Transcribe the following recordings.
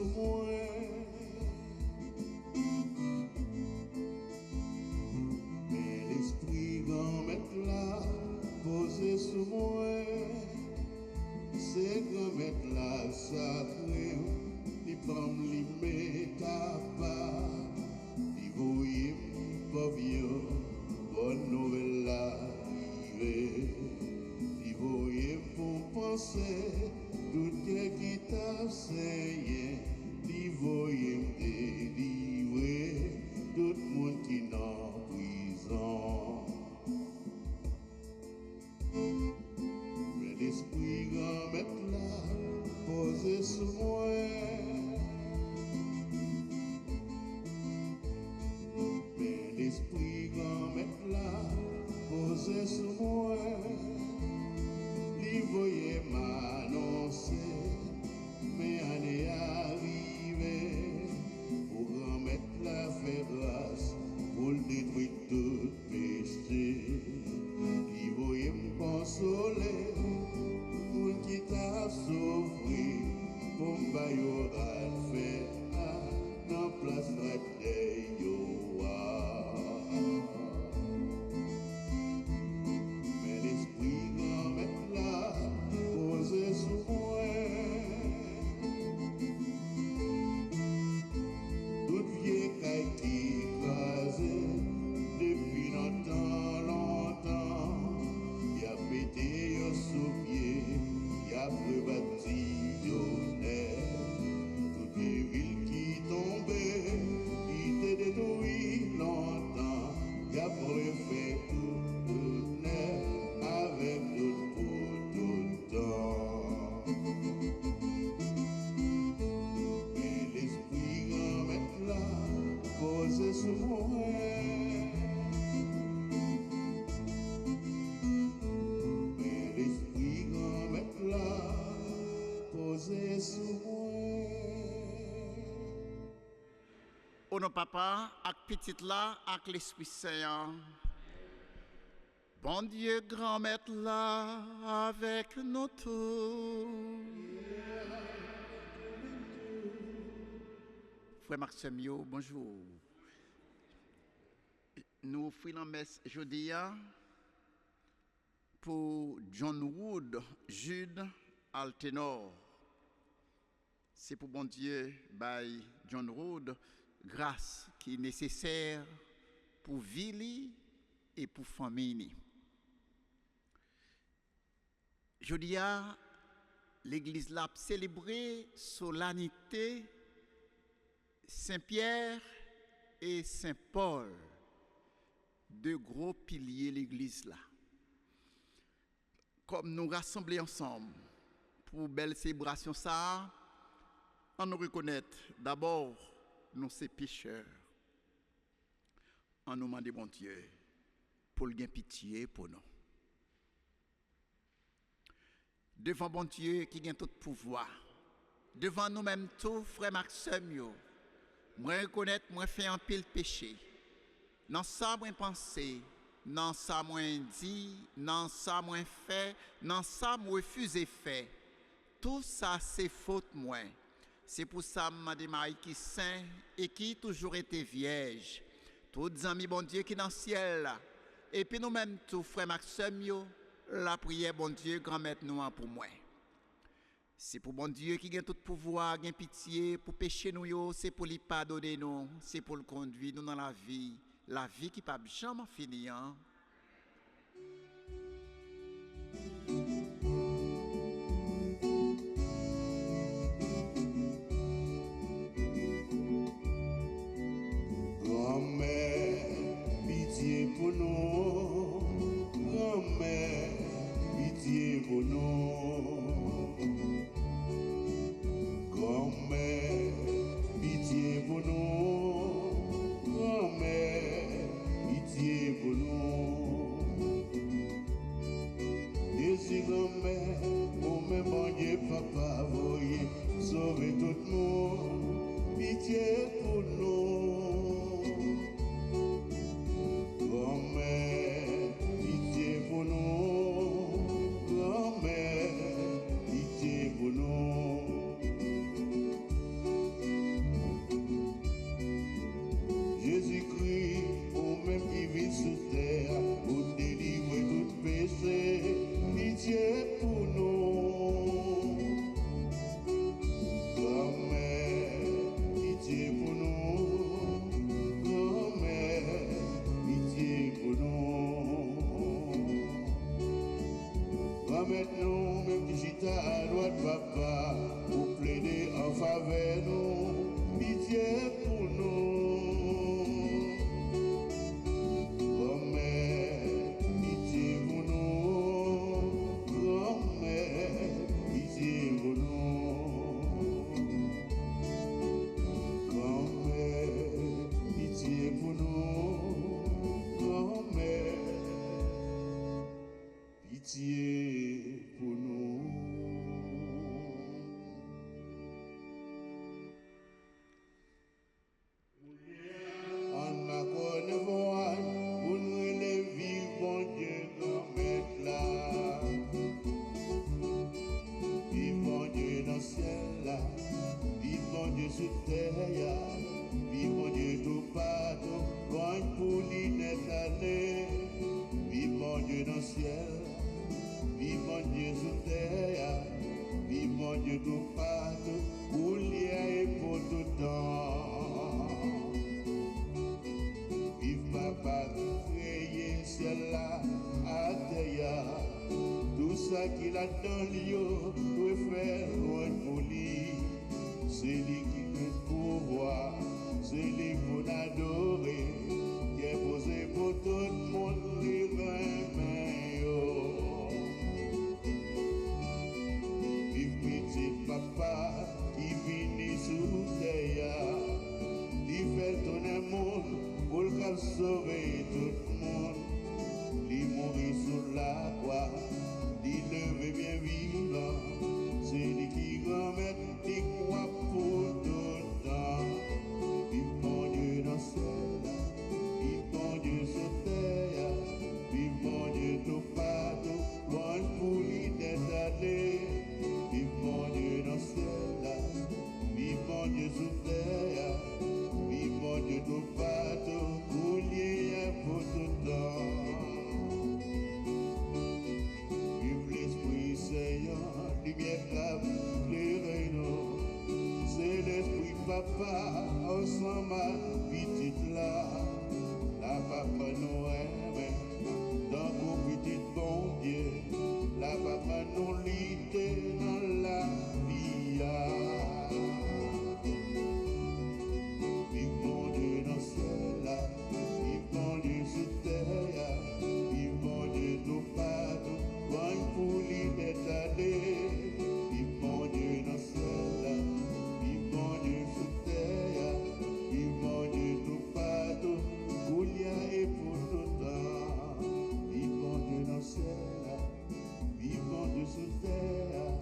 sous moi. Mais l'esprit grand-mère là, posé sous moi. C'est grand-mère là, sacré, les femmes, les métapas, les voyez, pas vieux, bonne nouvelle arrivée. Les voyez pour penser, tout qui t'a enseigné, les voyez me délivrer, tout le monde qui est en prison. Mais l'esprit grand-mère là, posé sur moi. Mais l'esprit grand-mère là, posé sur moi. Il voyait m'annoncer, mais année arrivée, pour grand-mère la faire grâce, pour le détruire tout péché. Il voyait me consoler, pour qui t'a souffert, pour m'bailler à faire, dans place de Yoa. Mais l'esprit grand-mère là, posé sous moi. Toute vieille caille qui écrasée, depuis longtemps, y a pété yo sous pied, y a rebâti yo net. Toutes les villes qui tombaient, qui étaient détruites longtemps, y a refait tout net, avec tout pour tout temps. Mais l'esprit grand-mère là, posé sur moi. Mais l'esprit grand-mère là, posé sur moi. Au nom papa, avec petite là, avec l'Esprit Saint. Bon Dieu, grand-mère là, avec nous tous. Frère Maxime, bonjour. Nous offrons la messe jeudi pour John Wood, Jude Altenor. C'est pour bon Dieu, by John Wood, grâce qui est nécessaire pour vie et pour famille. Jeudi, l'église l'a célébré solennité Saint-Pierre et Saint-Paul, deux gros piliers de l'église là. Comme nous rassemblons ensemble pour une belle célébration ça, on nous reconnaît d'abord nous sommes pécheurs. On nous demande bon Dieu pour le gain pitié pour nous. Devant bon Dieu qui a tout pouvoir, devant nous-mêmes tout, frère Maxime, moi reconnaître, moi faire un pile péché. Dans ça, moi penser, dans ça, moi dit, dans ça, moi fait, dans ça, moi refusé faire. Tout ça, c'est faute moi. C'est pour ça, Madame Marie qui est saint et qui toujours été vierge. Tous les amis, bon Dieu qui est dans le ciel. Et puis nous-mêmes tout, frère Maxime, la prière, bon Dieu, grand-mère nous pour moi. C'est pour bon Dieu qui a tout pouvoir, qui a pitié, pour pécher nous, c'est pour lui pardonner nous, c'est pour le conduire nous dans la vie qui ne peut jamais finir. Grand-mère, pitié pour nous, grand-mère, pitié pour nous. Grand-mère, pitié pour nous, grand-mère, pitié pour nous. Jésus Dieu tout partout, pour lier et pour tout temps. Vive papa qui créé cela à terre. Tout ça qu'il a dans l'eau, doit faire loin pour lui. C'est lui qui a le pouvoir, c'est lui qu'on adore, qui est posé pour tout le monde, les reins. Vive petit papa qui vient sous terre, il fait tourner le monde pour le sauver tout le monde. Il mourit sur la croix, il levé bien vivant, c'est lui qui remet des croix pour tout le temps. Vive mon Dieu dans le ciel, vive mon Dieu sur terre, vive mon Dieu tout partout, loin pour lui d'être allé. Vive mon Dieu dans le ciel, vive mon Dieu sur terre, vive mon Dieu tout partout, pour lui pour tout le temps. Seigneur, lumière grave, éclairez nous. C'est l'esprit papa, ensemble ma petite là. La papa nous aime, dans vos petites bon Dieu. La papa nous lit dans la vie. Vive mon Dieu dans le ciel, vive mon Dieu sur terre, vive mon Dieu tout partout. Pour l'idée, vive mon Dieu dans le ciel, vive mon Dieu sur terre, vive mon Dieu tout partout, pour et pour tout temps. Vive mon Dieu dans le ciel, vive mon Dieu sur terre,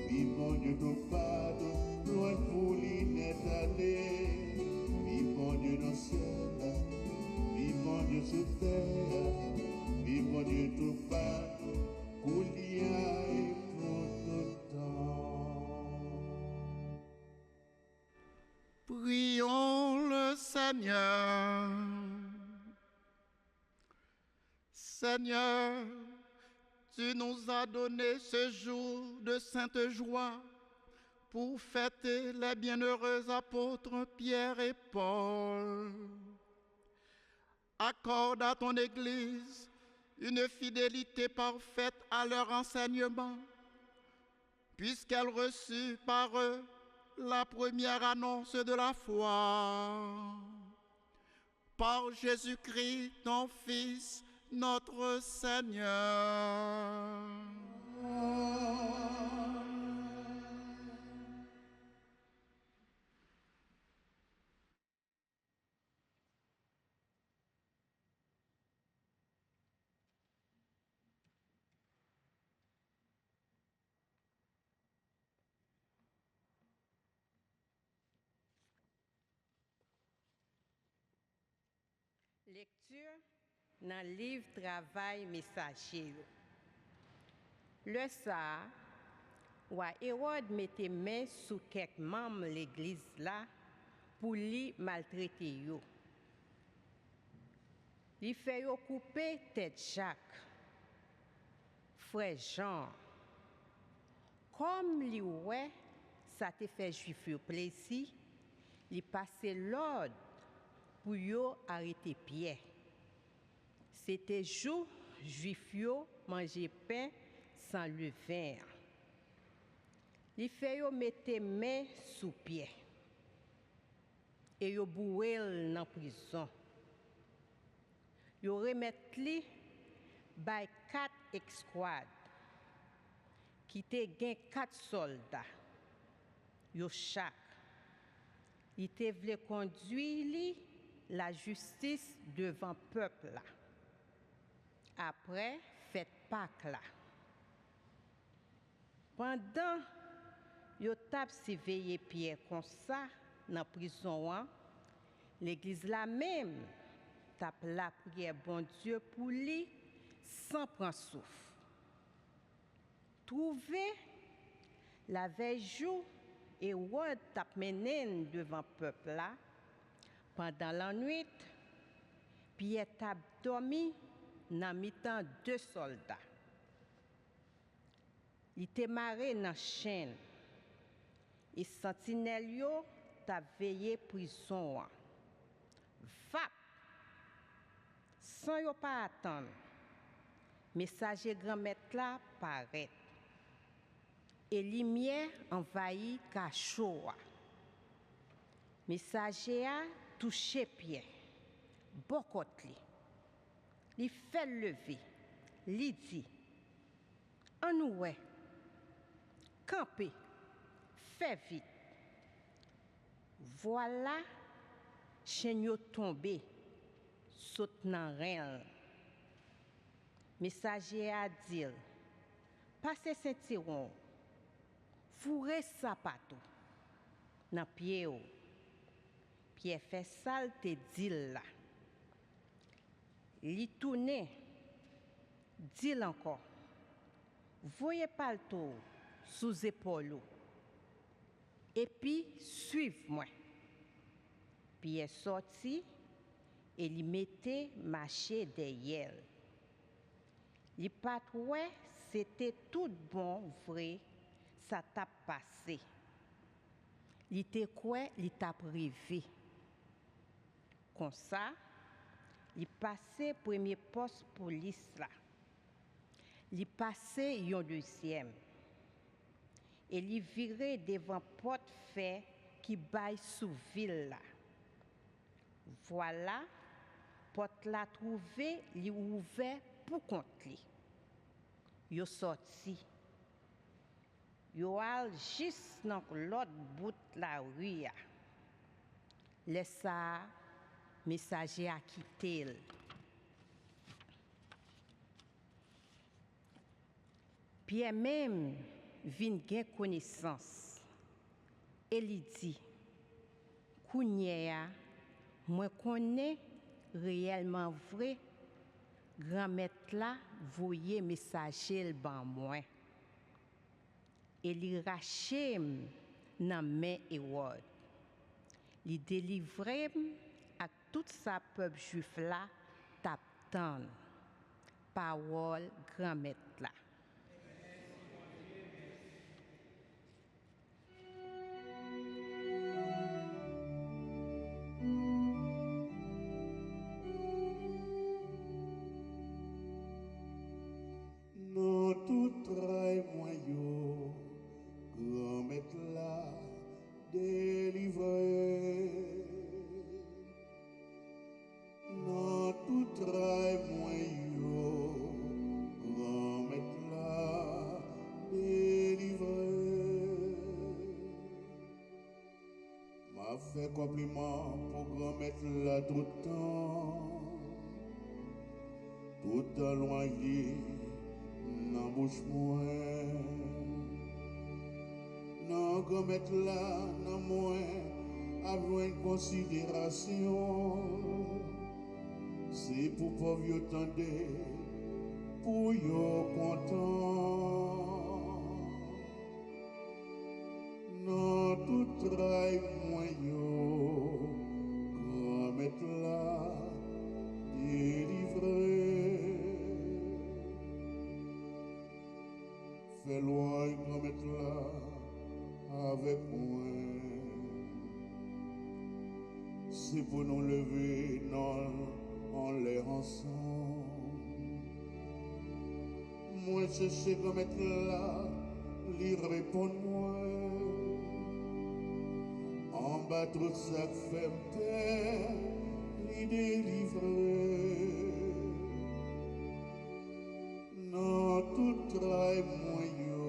vive mon Dieu tout partout, loin pour l'idée. Vive mon Dieu dans le ciel, vive mon Dieu sur terre, vive mon Dieu tout partout. Prions le Seigneur. Seigneur, tu nous as donné ce jour de sainte joie pour fêter les bienheureux apôtres Pierre et Paul. Accorde à ton Église une fidélité parfaite à leur enseignement, puisqu'elle reçut par eux la première annonce de la foi. Par Jésus-Christ, ton Fils, notre Seigneur. Lecture dans le livre Travail messager. Le ça, Hérode mettait main sur quelques membres de l'église là pour les maltraiter. Il fait couper tête Jacques, frère Jean. Comme lui ouais, ça te fait juif plaisir, il passait l'ordre pour yo arrêter Pierre. C'était jour juif yo manger pain sans levain. Il fait yo mettre main sous Pierre. Et yo bouel dans prison. Yo remettre li by 4 escouades qui te gen 4 soldats. Yo chaque. Il te vle conduire li la justice devant peuple là. Après, faites Pâques là. Pendant yo tap surveiller Pierre comme ça dans prison, l'église là même tap la prière bon Dieu pour lui sans prendre souffle. Trouver la veille jour et Hérode tap mené devant peuple là. Pendant la nuit, Pierre tap dormi dans mi-temps 2 soldats. Il était marré dans chaîne. Et sentinelle yo t'a veillé prison. Vap, sans yo pas attendre. Messager grand-maître là paraît. Et lumière envahit cachot. Messager a touché pied. Bokot li. Li fait lever. Li dit. En oué. Campé. Fais vite. Voilà. Chenyo tombé. Saute nan ren. Messager a dit. Passez ceinturon. Fourrez sapato. Nan pied ou. Pied fait sale te dit là. Li tourne. Dit encore. Voyez pas le tour sous épaule. Et puis, suivez-moi. Puis est sorti et il mettait marché derrière. Il pas ouais, c'était tout bon, vrai, ça t'a passé. Il était quoi, il t'a privé. Comme ça, il passait premier poste police là. Il passait un deuxième. Et il virait devant porte fer qui baille sous ville là. Voilà, porte la trouvé, il ouvert pour contre li. Yo sorti. Yo al juste dans l'autre bout de la rue. Laisse ça, messager a quitté. Pierre même vin gen connaissance. Et il dit, Kounyea, moi connais réellement vrai, grand-maître là, voyez messager ban moi. Et il rache nan main Hérode. Il délivre à tout sa peuple juif là, t'attend. Parole grand-maître là. Non tout trahi moyo, grand-maître là, délivré. Non tout trahi moyo, grand-maître là, délivré. M'a fait compliment pour grand-maître là tout le temps, tout en loyer. Nan bouche moins, nan gomet là, nan moins, avoir une considération. C'est pour pauvre yo tande, pour yo content. Nan tout trahi moins yo, gomet là, délivré. Fais loin qu'on mette là avec moi. C'est pour nous lever non en l'air ensemble. Moi je sais qu'on mette là, lui répond-moi. En bas tout ça fait paix, lui délivrer. Non tout trahi moyo,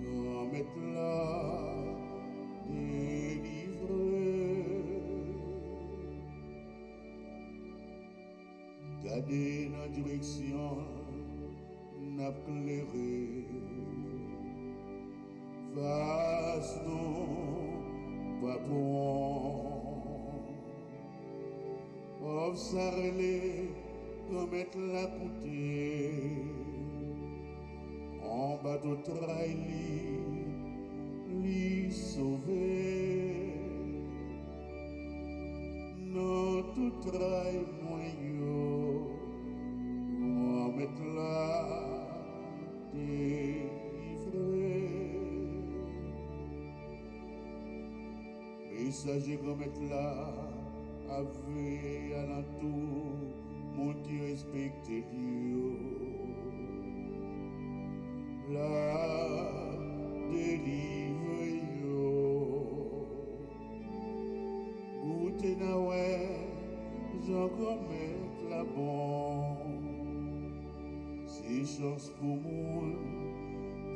grand-maître là, délivré. Gardez la direction, n'a clairé. Vaste non, pas bon. Observez commettre la coûté en bateau trahi li sauver non tout trahi moyo en mettre la délivré Messager grand maître là, avait alentour, mon qui respecte Dieu. La délivre yo. Goûtez na ouais, j'en grand maître là bon. C'est chance pour moi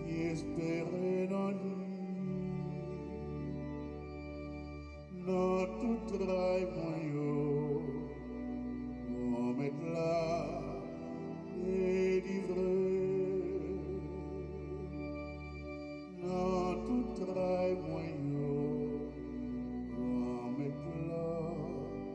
qui espère dans lui. Dans tout travail, moi, yo, on met là, délivré. Dans tout travail, moi, yo, on met là, délivré.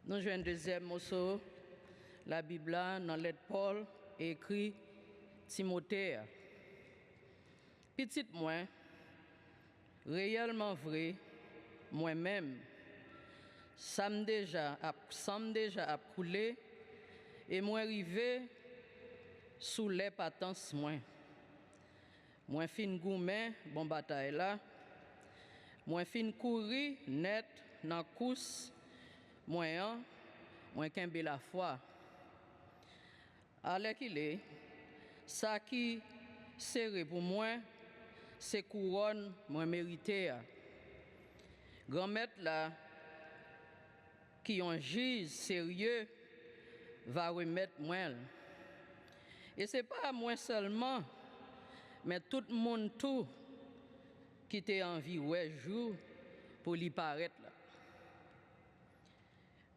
Nous jouons un deuxième morceau, la Bible, dans lettre Paul, écrit Timothée. Petite moi, réellement vrai, moi-même, semble déjà à couler et moi arrivé sous les patances moi. Moi fin gourmet, bon bataille là. Moi fin courir net dans course. Moi kembe la foi. Alors qu'il est, ça qui serait pour moi, c'est couronne moi mérité. Grand-maître là, qui en juge sérieux, va remettre moi. Et c'est pas moi seulement, mais tout le monde tout qui t'a envie ouais jour pour lui paraître là.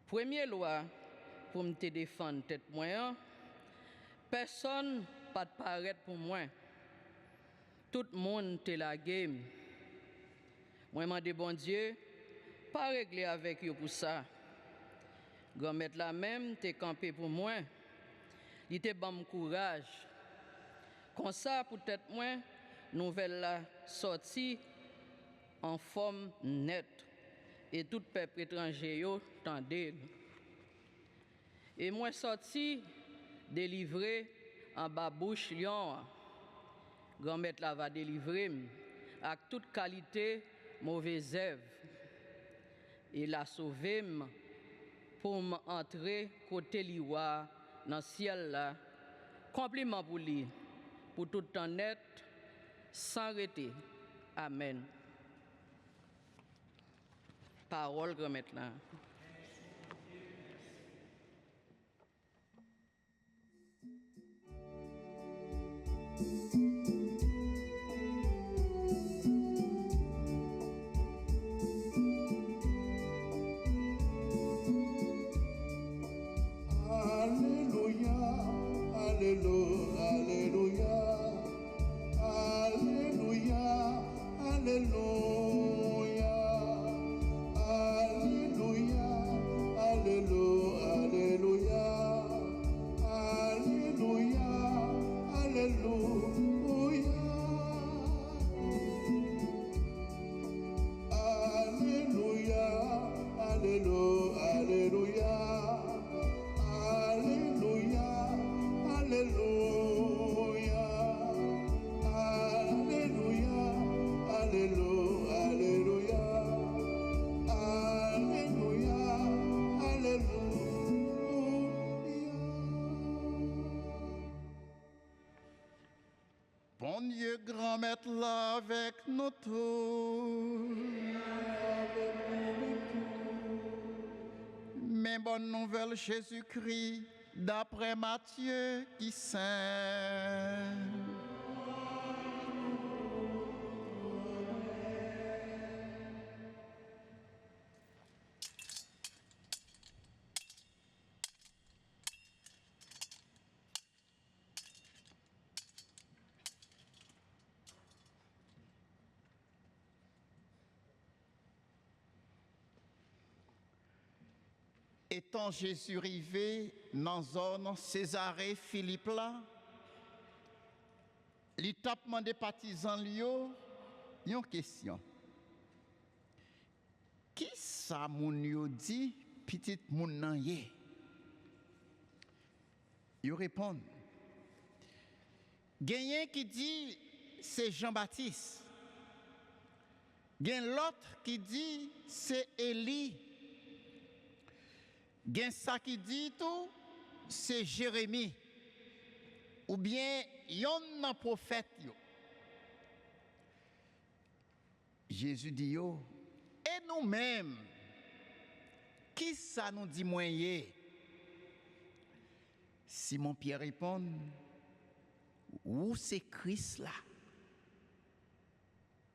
Première loi pour me te défendre tête moi, personne pas de paraître pour moi. Tout le monde te la game. Moi m'a dit bon Dieu, pas régler avec eux pour ça. Grand-mère la même te campé pour moi. Il te bon courage. Comme ça peut-être moi nouvelle la sortie en forme nette. Et tout peuple étranger yo tendez. Et moi sorti délivré en bas bouche lion. Grand-mère la va délivrer avec toute qualité mauvaise œuvre. Et la sauver pour m'entrer côté liwa dans le ciel là. Compliment pour lui pour tout temps net sans arrêter. Amen. Parole grand-mère là. Alléluia, Alléluia, Alléluia, Alléluia, Alléluia, Alléluia, Alléluia, Alléluia, Alléluia. Alléluia, Alléluia, Alléluia, Alléluia, Alléluia, Alléluia, Alléluia, Alléluia, Alléluia. Bon Dieu, grand-maître là avec nous tous. Mais bonne nouvelle Jésus-Christ, d'après Matthieu qui saint. Étant Jésus arrivé dans la zone Césarée Philippe là, il t'a demandé partisans Lio une question. Qui ça moun yo dit petit moun nan yé? Yo répond. Genyen qui dit c'est Jean-Baptiste. Gen l'autre qui dit c'est Élie. Gen ça qui dit tout c'est Jérémie. Ou bien yon nan prophète yo. Jésus dit yo, et nous-mêmes, qui ça nous dit moyen? Simon Pierre répond, où c'est Christ là?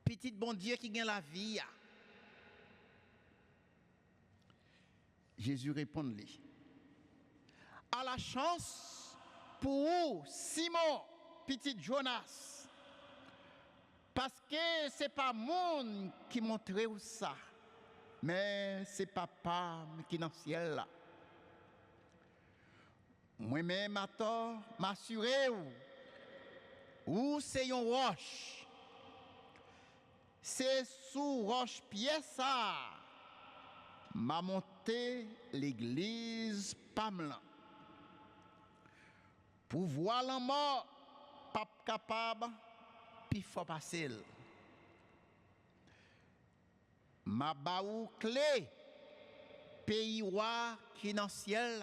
Petit bon Dieu qui gagne la vie. Jésus répond lui. À la chance pour vous, Simon, petit Jonas, parce que c'est pas monde qui montre ça, mais c'est papa qui est dans le ciel là. Moi-même, à tort, m'assurer où c'est une roche. C'est sous roche pièce ça m'a monté l'église Pamela. Pour voir la mort, pas capable, puis faut passer. Ma baou clé, pays roi qui dans le ciel.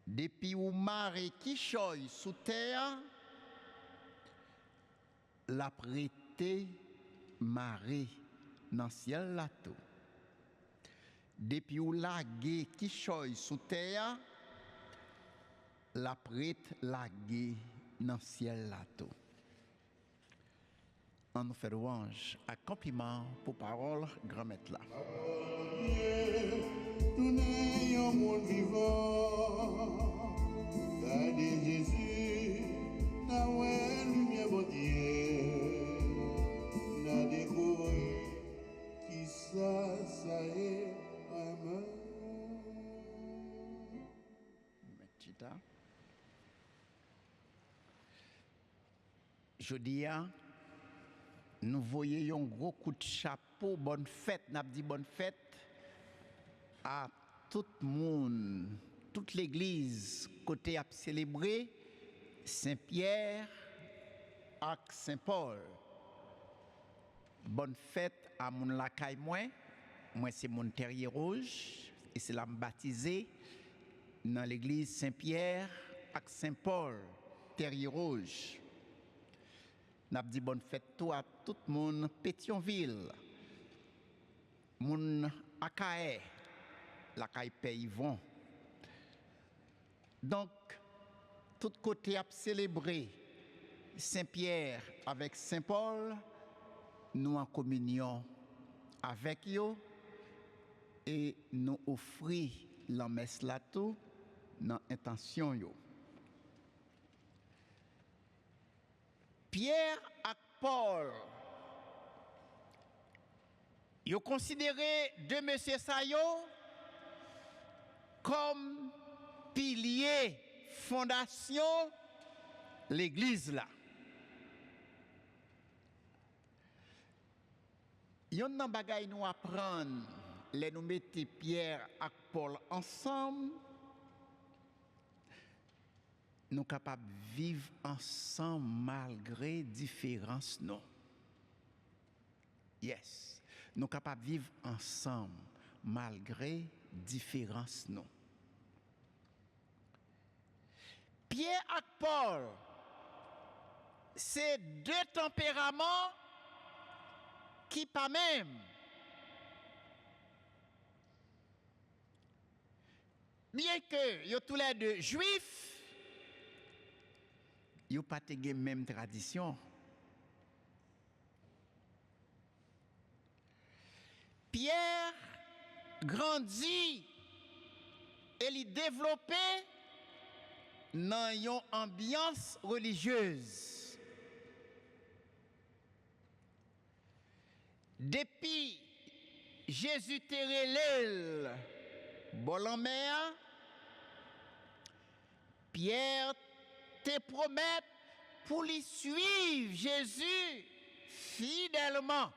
Depuis où marée qui choye sous terre, la prêté marée dans le ciel là tout. Depuis où la gué qui choye sous terre, la prête la gué dans le ciel là tout. On nous fait louange, accomplissement pour parole grand-maître là. Tout n'est un monde vivant, gardez Jésus, na ouais lumière bon Dieu, na découvrir qui ça est vraiment. Metita. Je dis, nous voyons un gros coup de chapeau, bonne fête, n'a dit bonne fête à tout le monde, toute l'église côté à célébrer Saint-Pierre et Saint-Paul. Bonne fête à mon lacaille moi c'est mon terrier rouge et c'est là me baptisé dans l'église Saint-Pierre et Saint-Paul, terrier rouge. N'a dit bonne fête à tout le monde Pétionville, mon Akae, la caille Yvon. Donc, tout côté a célébré Saint-Pierre avec Saint-Paul, nous en communion avec eux et nous offrir la messe là tout dans intention yo. Pierre et Paul, ils ont considéré deux messieurs Sayo comme piliers, fondation, l'église là. Il y a un bagay nous apprendre, les nous mettre Pierre et Paul ensemble, nous capables de vivre ensemble malgré différences non. Yes, nous capables de vivre ensemble malgré différences non. Pierre et Paul, c'est deux tempéraments qui pas même. Bien que yo tous les deux juifs, yo pas la même tradition. Pierre grandit et il développé dans une ambiance religieuse. Depuis Jésus te relève, bol en mer, Pierre te promet pour lui suivre Jésus fidèlement.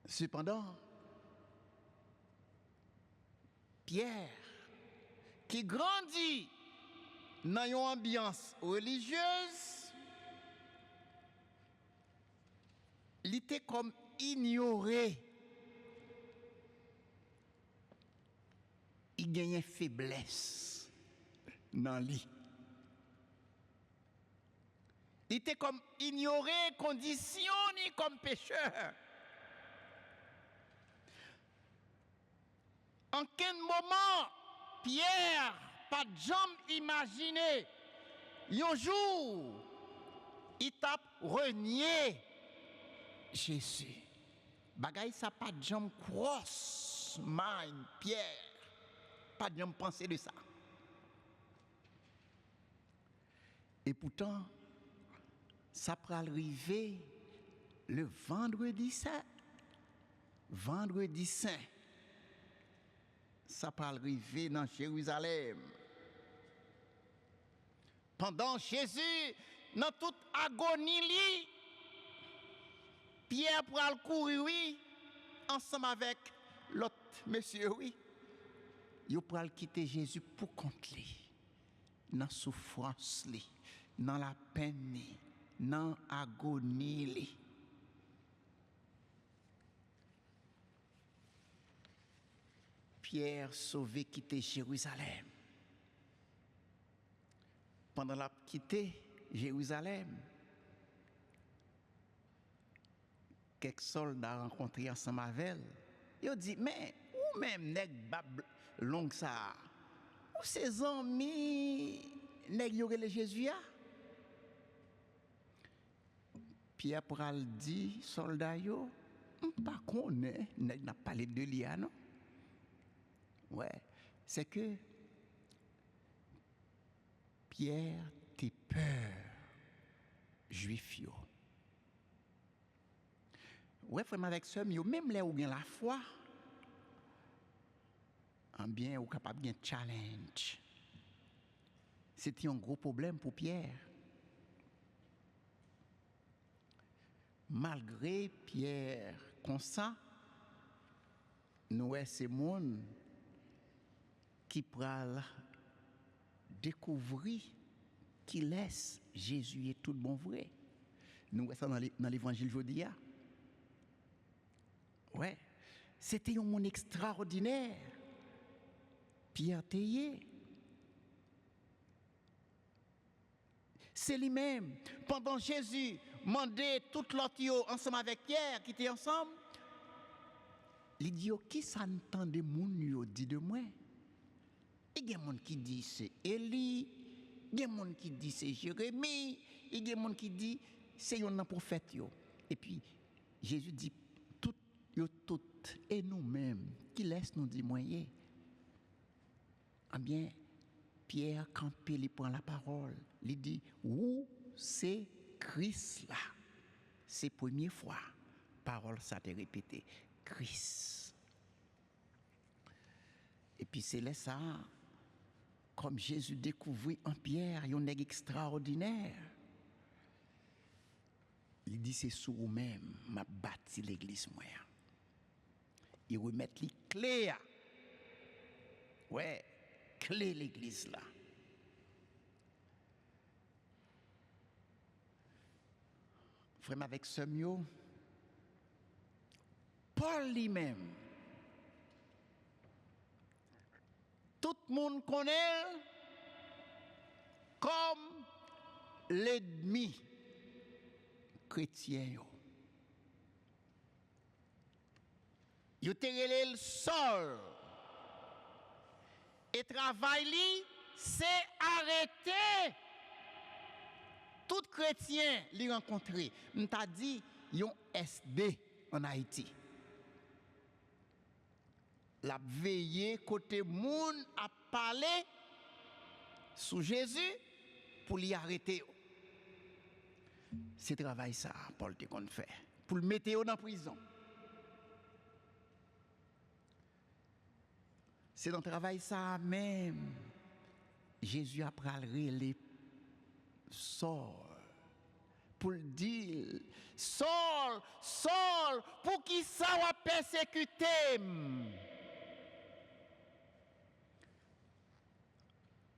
Cependant, Pierre, qui grandit dans une ambiance religieuse, il était comme ignoré. Il gagnait faiblesse dans lui. Il était comme ignoré, conditionné comme pécheur. En quel moment, Pierre, pas jamais imaginé, un jour, il t'a renié Jésus. Bagay ça pas jamais cross mind Pierre. Pas de jamais penser de ça. Et pourtant, ça peut arriver le vendredi saint. Vendredi saint. Ça peut arriver dans Jérusalem. Pendant Jésus, dans toute agonie, Pierre pral courir, oui, ensemble avec l'autre monsieur, oui. Il pral quitter Jésus pour compte lui, dans la souffrance, dans la peine, dans l'agonie. Pierre sauvé quitter Jérusalem. Pendant la quitté Jérusalem, quelques soldats rencontrés ensemble avec elle, ils ont dit, mais où même nèg bab long ça, où ses amis nèg yo relé Jésus a? Pierre pral dit soldat yo, pas connaît nèg n'a parlé de lui non. Ouais, c'est que Pierre t'es peur juif yo. Ouais, frère avec sœur, même là où gagne la foi, en bien ou capable de challenge. C'était un gros problème pour Pierre. Malgré Pierre comme ça, nous c'est monde qui pral découvrir qui laisse Jésus est tout bon vrai. Nous ça dans l'évangile aujourd'hui. Ouais, c'était un monde extraordinaire. Pierre Théier. C'est lui-même. Pendant Jésus mandait tout l'autre ensemble avec Pierre qui étaient ensemble. Il dit qui s'entend de moun yo dit de moi. Il y a des gens qui disent c'est Élie, il y a des gens qui disent c'est Jérémie, il y a des gens qui disent c'est un prophète. Et puis Jésus dit tout et nous-mêmes qui laisse nous dire moyen. Eh bien, Pierre campé, il prend la parole, il dit où c'est Christ là. C'est la première fois parole ça te répété Christ. Et puis c'est là ça comme Jésus découvrit en Pierre, un nèg extraordinaire. Il dit c'est sur vous-même m'a bâti l'église moi. Il remet les clés. Ouais, clé l'église là. Frère avec ce mio, Paul lui-même, tout le monde connaît comme l'ennemi chrétien. Il était le sol. Et travail li, c'est arrêter tout chrétien li rencontrer. On t'a dit yon SD en Haïti. La veillé côté moun a parlé sous Jésus pour l'y arrêter. C'est travail ça, Paul te qu'on fait. Pour le mettre dans la prison. C'est dans le travail ça même. Jésus a pris les Saul pour le dire Saul, Saul, pour qui ça va persécuter?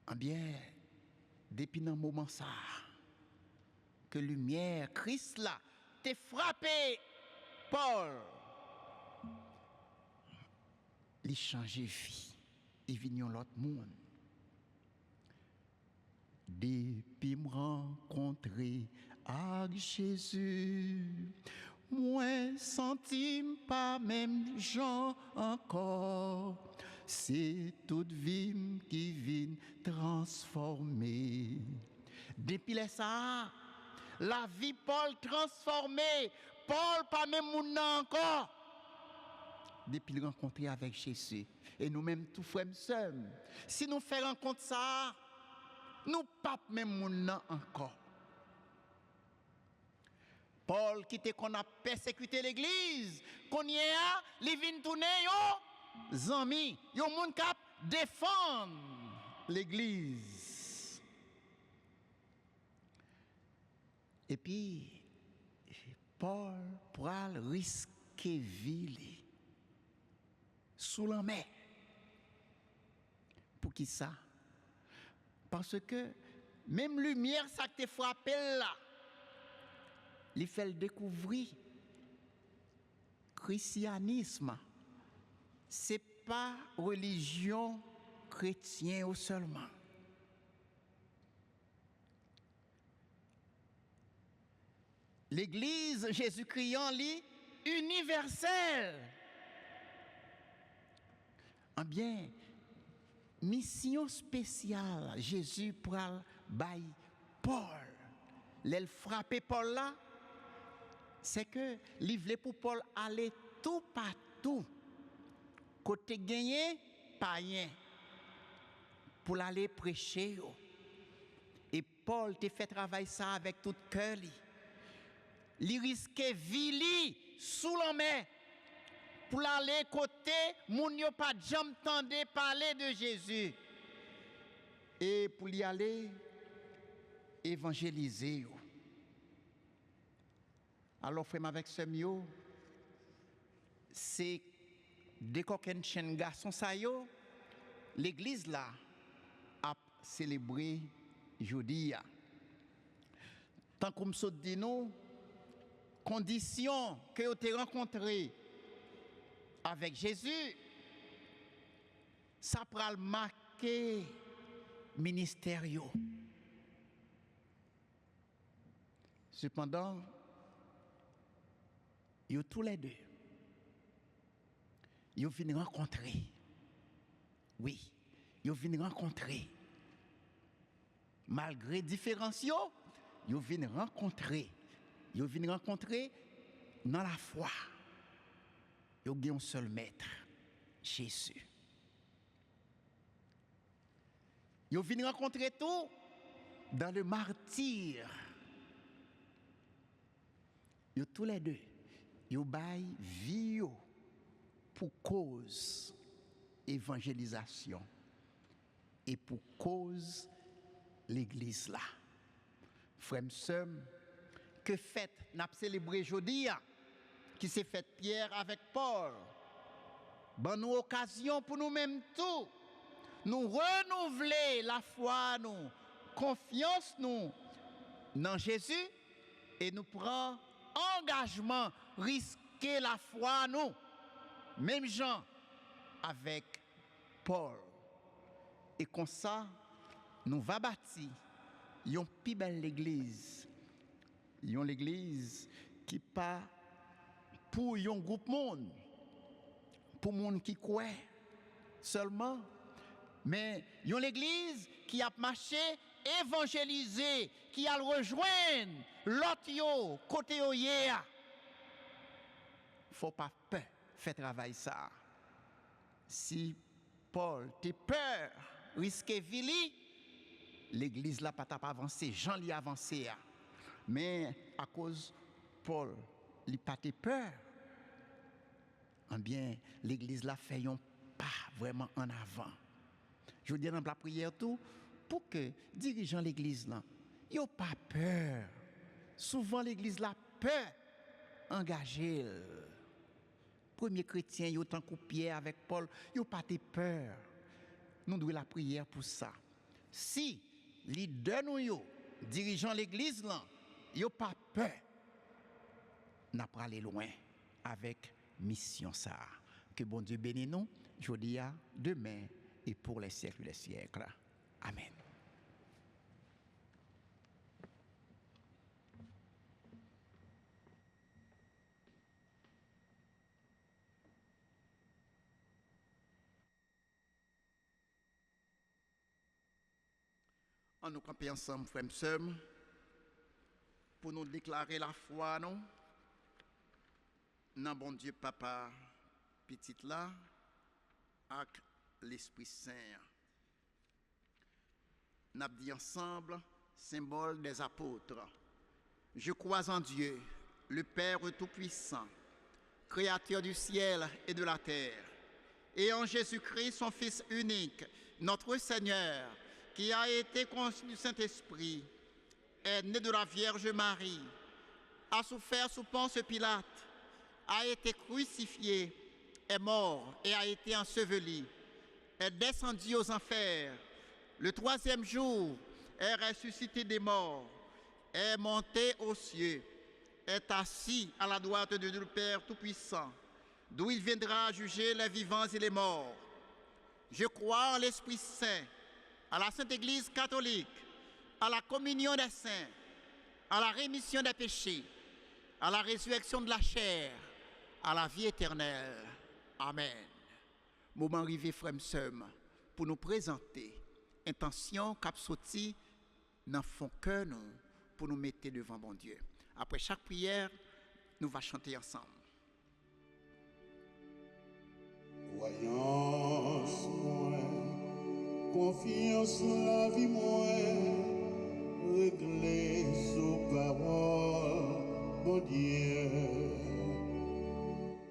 Eh bien, depuis un moment ça, que lumière, Christ là, t'es frappé, Paul. Il change de vie. Il vient l'autre monde. Depuis me rencontrer avec Jésus, moi senti pas même gens encore. C'est toute vie qui vient transformer. Depuis ça, la vie Paul transformée. Paul pas même moun encore. Depuis le rencontrer avec Jésus. Et nous-mêmes, tout frères et sœurs, si nous faisons rencontre ça, nous pas même moun encore. Paul qui était qu'on a persécuté l'église, qu'on y a, li vinn tourner yo zami, yo moun k'ap défendre l'église. Et puis Paul pral risquer vie sous la mer. Pour qui ça? Parce que même lumière ça te frappé là, il fait le découvrir. Christianisme, c'est pas religion chrétienne seulement. L'église Jésus-Christ en lit universelle. Eh bien, mission spéciale, Jésus pral bay Paul. L'elle frappé Paul là, c'est que il voulait pour Paul aller tout partout, côté gagné, païen, pour aller prêcher. Et Paul te fait travailler ça avec tout cœur. Il risquait vie sous la main pour aller côté moun yo pas jamais tendé parler de Jésus et pour y aller évangéliser yo. Alors frère avec ce mio, c'est des coquins chen garçon ça yo, l'église là a célébré jeudi. Tant comme ça dit nous, conditions que vous avez rencontrées avec Jésus, ça pourra marquer ministère. Cependant, ils tous les deux, ils viennent rencontrer. Oui, ils viennent rencontrer. Malgré différences, ils viennent rencontrer. Ils viennent rencontrer dans la foi. Ils ont un seul maître, Jésus. Ils viennent rencontrer tout dans le martyr. Ils tous les deux, ils baillent vie pour cause évangélisation et pour cause l'église là. Frères et sœurs, que fête n'a célébré aujourd'hui, qui s'est fait Pierre avec Paul. Bonne occasion pour nous-mêmes tout. Nous renouveler la foi, nous, confiance nous dans Jésus et nous prendre engagement, risquer la foi nous. Même gens avec Paul. Et comme ça, nous va bâtir une plus belle église. Une l'église qui pas pour un groupe monde, pour monde qui croit seulement, mais une l'église qui a marché, évangélisé, qui a rejoindre l'autre yo côté yo hier. Faut pas peur faire travail ça. Si Paul t'es peur risquer vili, l'église là pas avancer, Jean li avancer. Mais à cause Paul, il pas peur. Eh bien, l'église l'a fait un pas vraiment en avant. Je veux dire dans la prière tout, pour que dirigeants l'église là, ils n'ont pas peur. Souvent l'église la peur engagée. Premier chrétien, ils ont tant coupé avec Paul, ils n'ont pas peur. Nous devons la prière pour ça. Si leader nous dirigeant l'église là, ils n'ont pas peur. N'a pas aller loin avec mission ça. Que bon Dieu bénisse nous, aujourd'hui, demain et pour les siècles des siècles. Amen. En nous camper ensemble, frères et sœurs, pour nous déclarer la foi, non? Dans bon Dieu, Papa, petit là, avec l'Esprit Saint. Nous avons dit ensemble, symbole des apôtres. Je crois en Dieu, le Père Tout-Puissant, Créateur du ciel et de la terre, et en Jésus-Christ, son Fils unique, notre Seigneur, qui a été conçu du Saint-Esprit, est né de la Vierge Marie, a souffert sous Ponce Pilate, a été crucifié, est mort et a été enseveli, est descendu aux enfers, le troisième jour est ressuscité des morts, est monté aux cieux, est assis à la droite de Dieu le Père Tout-Puissant, d'où il viendra juger les vivants et les morts. Je crois en l'Esprit Saint, à la Sainte Église catholique, à la communion des saints, à la rémission des péchés, à la résurrection de la chair, à la vie éternelle. Amen. Moment arrivé, frères et sœurs, pour nous présenter intention cap sorti dans fond cœur nous pour nous mettre devant bon Dieu. Après chaque prière, nous allons chanter ensemble. Croyance moins, confiance la vie moins, réglée sous parole, bon Dieu.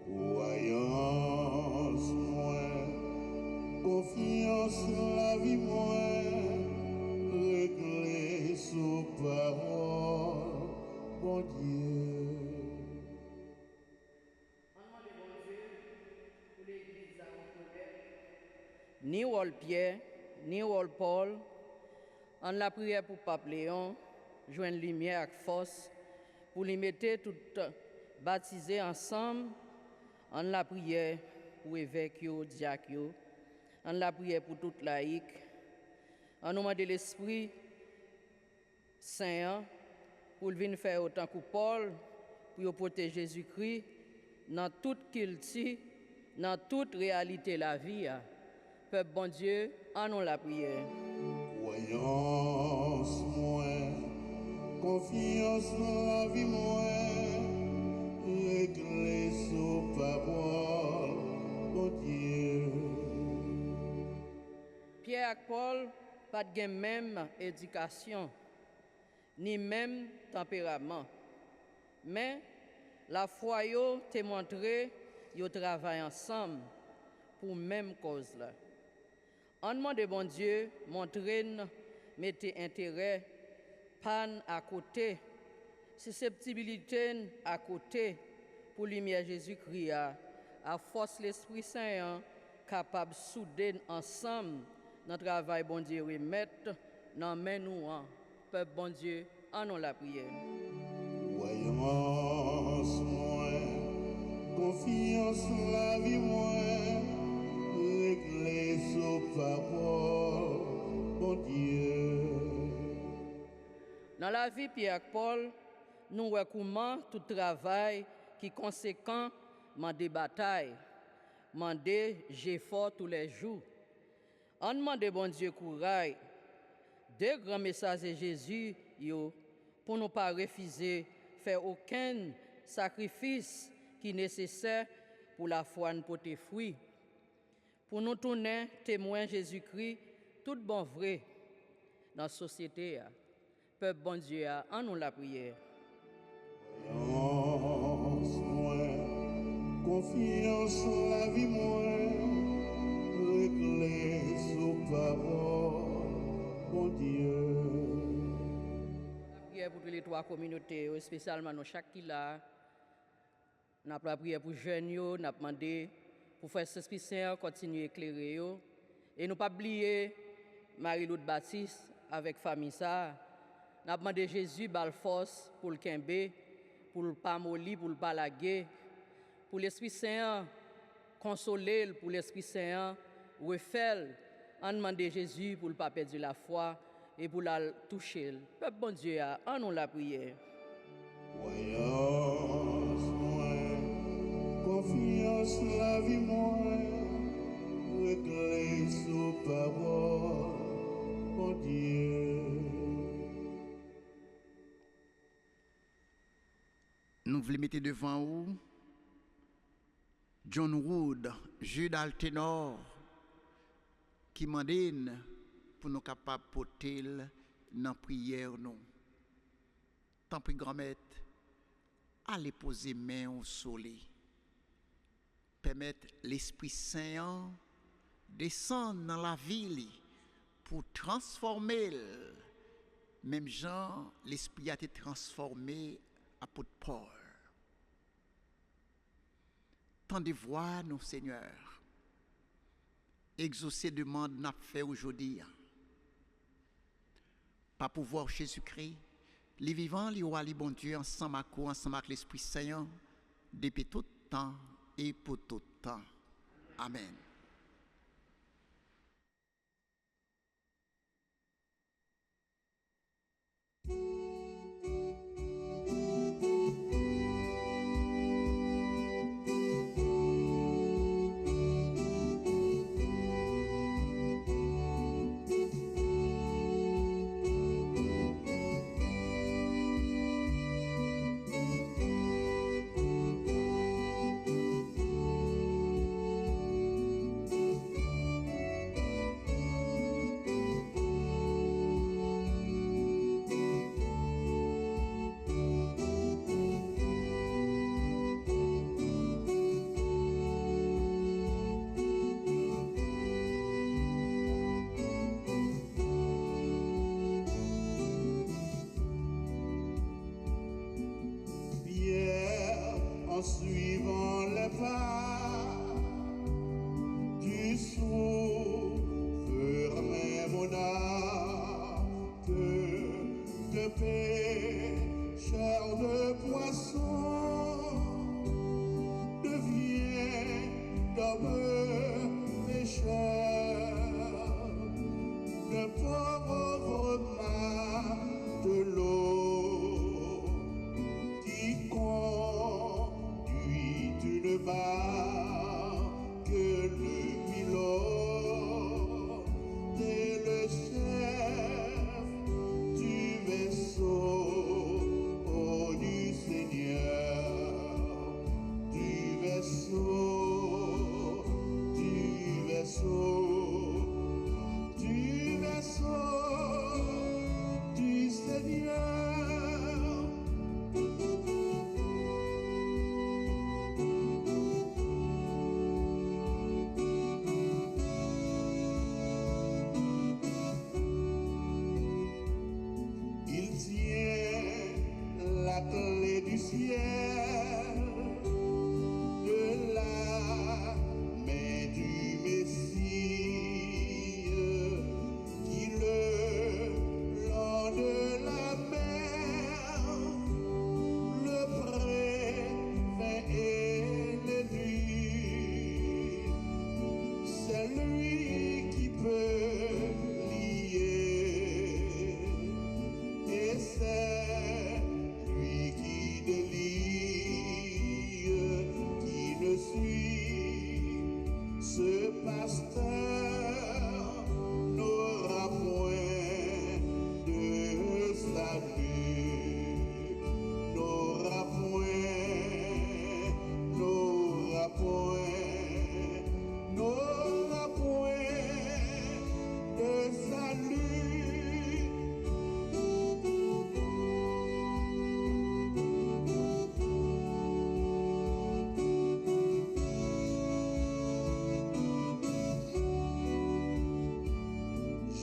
Croyance moins, confiance la vie moins, réglée sous parole, bon Dieu. Ni Wol Pierre, ni Wol Paul, en la prière pour Pape Léon, joindre lumière avec force, pour les mettre tout baptisés ensemble, en la prière pour évêques, diacres, en la prière pour toute laïque, en nom de l'Esprit Saint, pour venir faire autant que Paul, pour protéger Jésus-Christ dans toute culture, dans toute réalité de la vie. Peuple bon Dieu, en nous la prière. Croyance moins, confiance la vie moins, réglée sous parole, bon Dieu. Pierre et Paul, pas de même éducation, ni même tempérament. Mais la foi yo te montré, yo travaillent ensemble pour même cause là. En demande de bon Dieu, montrez mettez intérêt, panne à côté, susceptibilité à côté, pour lumière Jésus-Christ, à force l'Esprit Saint, capable de souder ensemble dans le travail bon Dieu remettre, dans main nous, peuple bon Dieu, en nous la prière. Croyance moins, confiance la vie moins, réglée sous parole, bon Dieu. Dans la vie Pierre et Paul, nous voyons comment tout travail qui est conséquent, mandé bataille, mandé j'effort tous les jours. On demande bon Dieu courage, deux grands messages de Jésus, pour ne pas refuser faire aucun sacrifice qui est nécessaire pour la foi de porter fruit. Pour nous tourner témoin Jésus-Christ, tout bon vrai dans la société. Peuple bon Dieu, en nous la prière. confiance la vie moins, réclame sous parole, bon Dieu. Prière pour toutes les trois communautés, spécialement nous chaque qui là. Nous avons prié pour les jeunes, nous avons demandé pour faire ce Esprit Saint continuer à éclairer. Et nous pas oublier Marie-Loude Baptiste avec famille ça. Nous avons demandé Jésus bal force pour le Kembe, pour le pas molli, pour le pas laguer, pour l'Esprit Saint consoler, pour l'Esprit Saint refaire. On demande Jésus pour ne pas perdre la foi et pour la toucher. Peuple bon Dieu, en nous la prière. Voyance moins, confiance la vie moins, réclame sous parole, bon Dieu. Nous voulons mettre devant vous John Wood, Jude Altenor, qui m'endine pour nous capables de porter dans la prière. Tant pis, grand-mère, allez poser main au soleil. Permettre l'Esprit Saint descendre dans la ville pour transformer. Même Jean, l'Esprit a été transformé à Paul. Tendez voir nos Seigneur. Exaucer demande n'a fait aujourd'hui. Par pouvoir Jésus-Christ, les vivants, les rois, les bons Dieu, ensemble avec l'Esprit Saint, depuis tout temps et pour tout temps. Amen.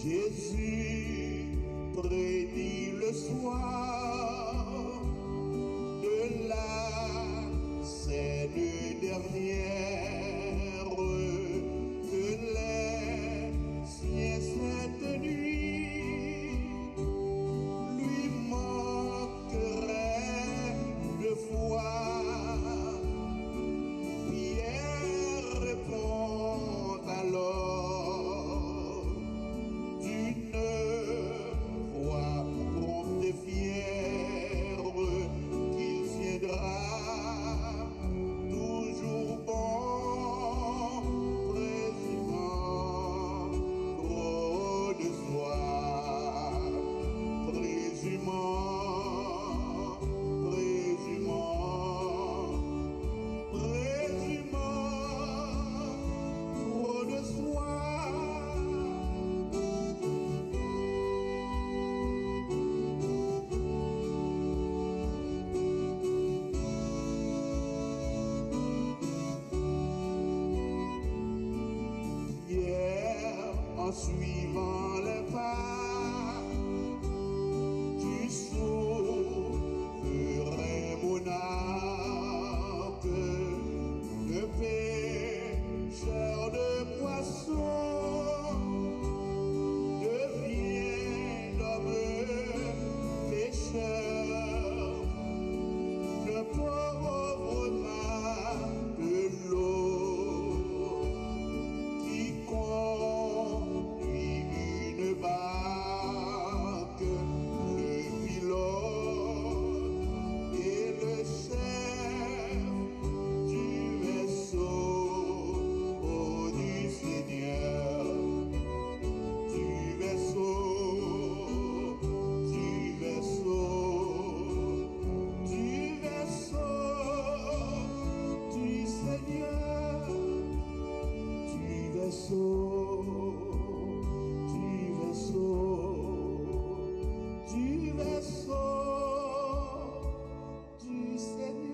Jésus prédit le soir de la scène dernière de les siens cette nuit lui manquerait de foi. Pierre répond alors d'une voix prompte et fière qu'il viendra toujours bon, présumant trop de soi, présumant trop de soi. Hier, en suivant les pas du souverain monarque, de pêcheur de poissons, devient d'homme pêcheur, de pauvre matelot qui conduit une barque, le pilote et le chef du vaisseau du Seigneur, du vaisseau, du vaisseau, du vaisseau du Seigneur, du vaisseau, du vaisseau, du vaisseau du Seigneur.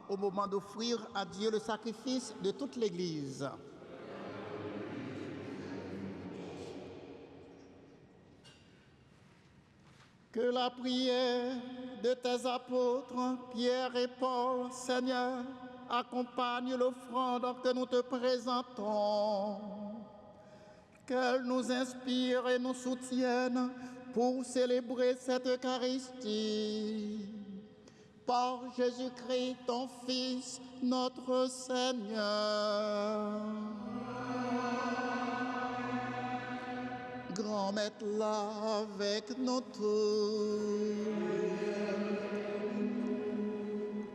Au moment d'offrir à Dieu le sacrifice de toute l'Église. Que la prière de tes apôtres, Pierre et Paul, Seigneur, accompagne l'offrande que nous te présentons. Qu'elle nous inspire et nous soutienne pour célébrer cette Eucharistie. Par Jésus-Christ, ton Fils, notre Seigneur. Grand Maître là avec nous tous.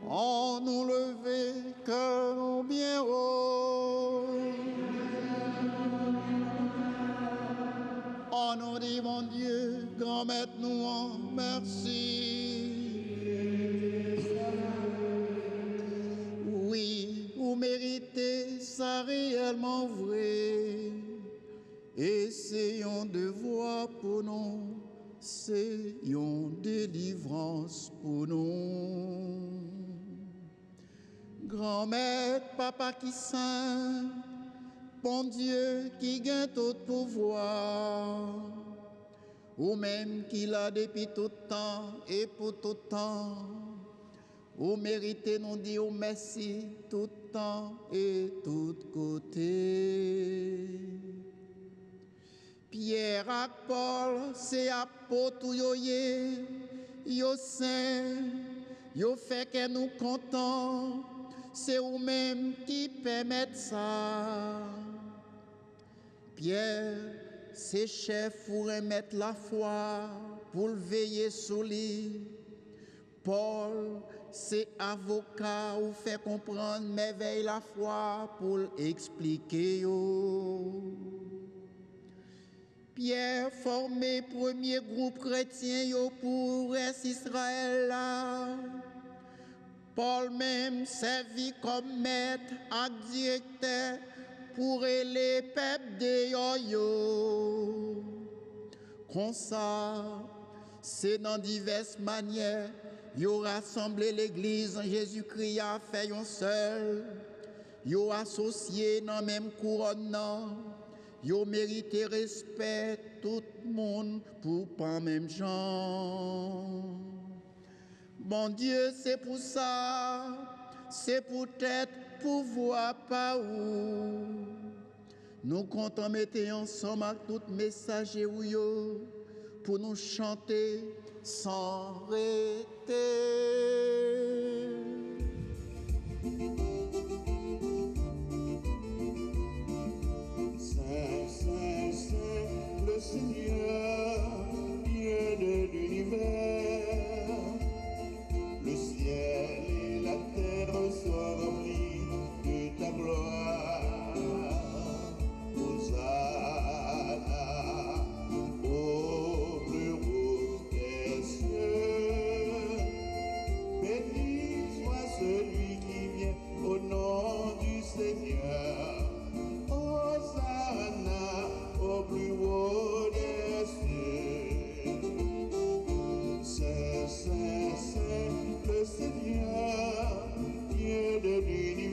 En nous lever, que nous bien haut. En nous dit, mon Dieu, Grand Maître, nous en merci. Oui, vous méritez ça réellement vrai. Essayons de voir pour nous, essayons délivrance pour nous. Grand Maître, Papa qui saint, bon Dieu qui gagne tout pouvoir, ou même qui l'a depuis tout temps et pour tout temps, ou méritez nous dire merci tout temps et tout côté. Pierre et Paul, c'est apôtres yo saint, yo fait que nous contents, c'est vous-même qui permettent ça. Pierre, c'est chef pour remettre la foi, pour veiller sur lui. Paul, c'est avocat ou fait comprendre merveille la foi pour expliquer yo. Pierre formé premier groupe chrétien yo pour l'Est Israël là. Paul même servi comme maître et directeur pour les peuples de yo. Comme ça, c'est dans diverses manières, yo rassemblé l'église en Jésus-Christ a fait un seul. yo associé dans même couronne, yo mérité respect tout monde pour pas même gens. Bon Dieu, c'est pour ça, c'est peut-être pour voir pas où. Nous comptons mettre ensemble avec tout messager ou yo pour nous chanter sans arrêter. Saint, Saint, Saint, le Seigneur, Dieu de l'univers. Le ciel et la terre sont remplis de ta gloire. Hosanna au plus haut des cieux. Béni soit celui qui vient au nom du Seigneur. Hosanna au plus haut des cieux. Saint, Saint, Saint, le Seigneur, Dieu de l'univers.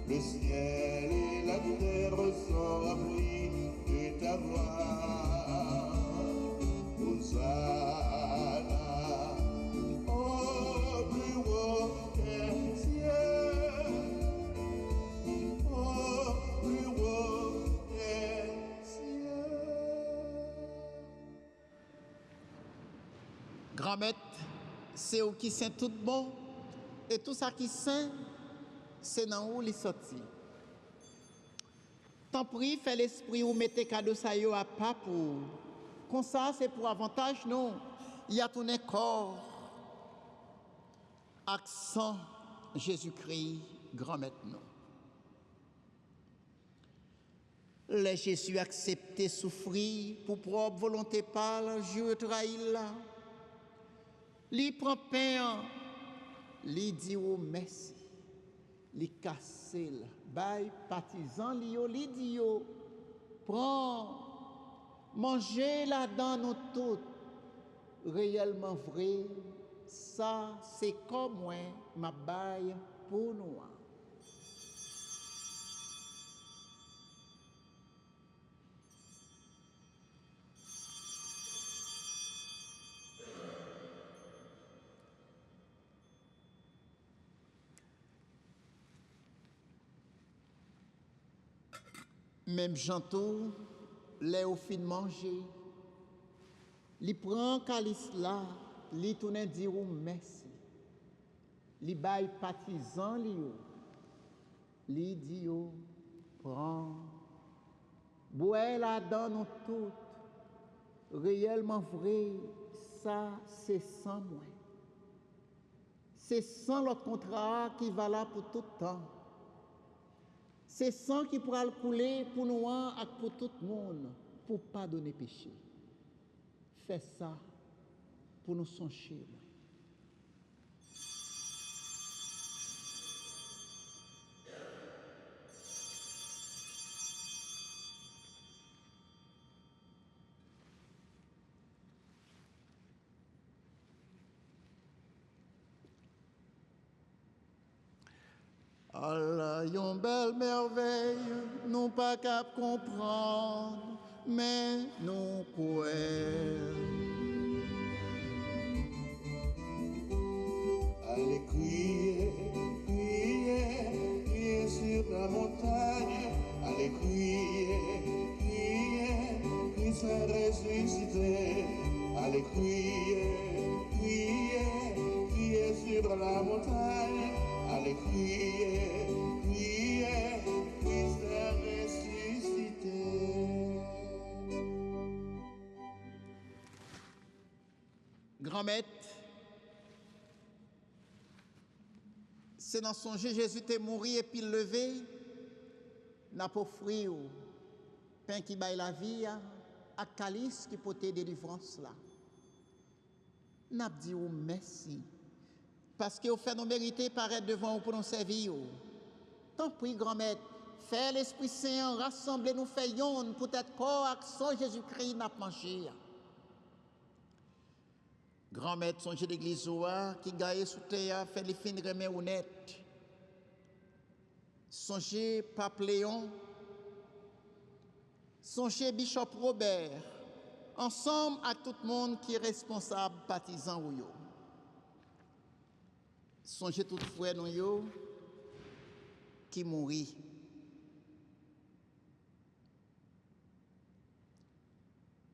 Le ciel et la terre sont remplis de ta gloire. Hosanna au plus haut des cieux. Au plus haut des cieux. Grand-maître, c'est où qui saint tout bon, et tout ça qui saint, c'est dans où les sorti. Tant pis, fait l'esprit ou mettez cadeau ça yo à pas pour. Comme ça, c'est pour avantage, non. Il y a tout un corps. Accent Jésus-Christ, grand-maître, non. Les Jésus accepté souffrir pour propre volonté par Dieu trahi là. Li prend pain, li dit au merci. Li casse là, bay partisan li yo, li dit yo, prends, mangez là-dedans nous toutes. Réellement vrai, ça c'est comme moi, ma baille pour nous. Même jantou, les au fin manger, li prend calice là, li tourne dire merci. Li bay partisan li yo. Li dit yo, prends. Bois là dans nous toutes. Réellement vrai, ça c'est sans moi. C'est sans l'autre contrat qui va là pour tout le temps. C'est sang qui pourra le couler pour nous et pour tout le monde, pour pardonner péché. Fais ça pour nous songer. Allah, yon belle merveille, nous pas cap comprendre, mais nous croyons. Allez crier, crier, crier sur la montagne. Allez crier, crier, Christ est ressuscité. Allez crier, crier, crier sur la montagne. Allez crier, crier, Christ est ressuscité. Grand-maître, c'est dans son Jésus est mort et puis levé, n'a pas offert pain qui baille la vie, à calice qui porte délivrance là. N'a dit merci. Parce que vous fait nous mériter paraître devant vous pour nous servir. Tant pis, grand-maître, fais l'Esprit Saint, rassemblez nous, faisons pour être corps, accent Jésus-Christ, n'a pas mangé. Grand-maître, songez l'église qui gagne sous terre, fait les fins de remède honnêtes. Songez Pape Léon, songez Bishop Robert, ensemble avec tout le monde qui est responsable, partisan ou yo. Songez tout frère nous yo qui mourit.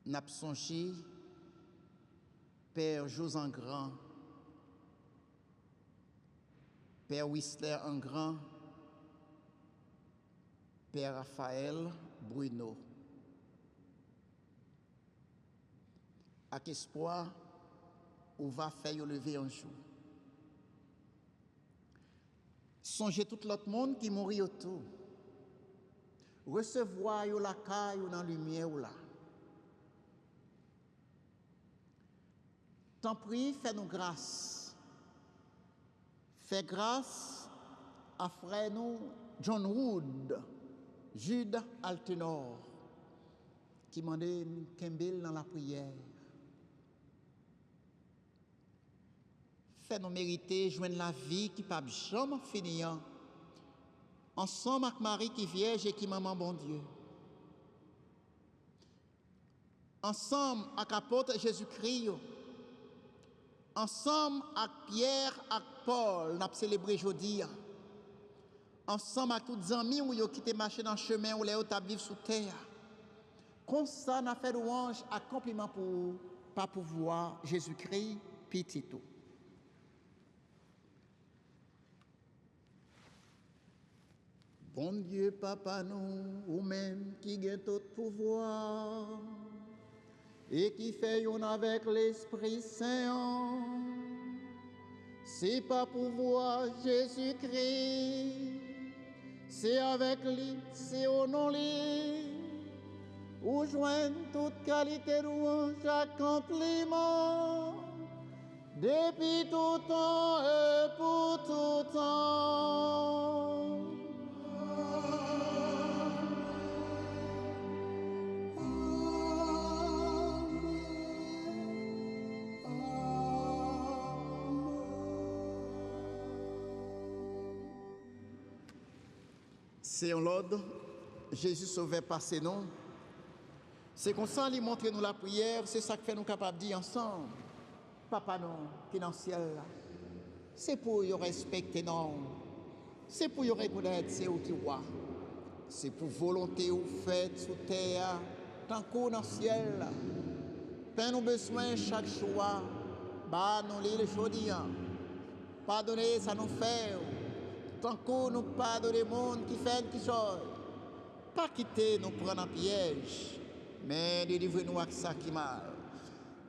N'a songé Père Josan Grand, Père Whistler en Grand, Père Raphaël Bruno. Avec espoir, on va faire lever un jour. Songez tout l'autre monde qui mourit autour. Recevoir la caille ou dans la lumière ou là. T'en prie, fais-nous grâce. Fais grâce à frère nous John Wood, Jude Altenor, qui m'a demandé Kembel dans la prière. Fais-nous mériter, joindre la vie qui ne peut jamais finir. Ensemble avec Marie qui est vierge et qui maman bon Dieu. Ensemble avec l'apôtre Jésus-Christ. Ensemble avec Pierre et Paul, nous avons célébré aujourd'hui. Ensemble avec tous les amis qui ont marché dans le chemin où les autres vivent sous terre. Comme ça, nous avons fait louange à compliment pour pas pouvoir Jésus-Christ, petit tout. Bon Dieu, Papa, nous, ou même qui gagne tout pouvoir. Et qui fait une avec l'Esprit Saint. C'est pas pour voir Jésus-Christ, c'est avec lui, c'est au nom de lui, où joignent toute qualité de louange, accomplissement, depuis tout temps et pour tout temps. C'est en l'ordre, Jésus sauvait passer nous. C'est comme ça qu'il montre nous la prière, c'est ça que fait nous capables de dire ensemble. Papa non, qui est dans le ciel, c'est pour y respecter nous. C'est pour y reconnaître c'est où qui roi. C'est pour volonté ou faite sous terre, tant qu'on dans le ciel. Pas nous besoin chaque choix, bah nous les aujourd'hui. Pardonnez, ça nous fait. Tant qu'on nous pardonne le monde qui fait qui chose. Pas quitter nous prendre un piège, mais délivrez-nous avec ça qui mal.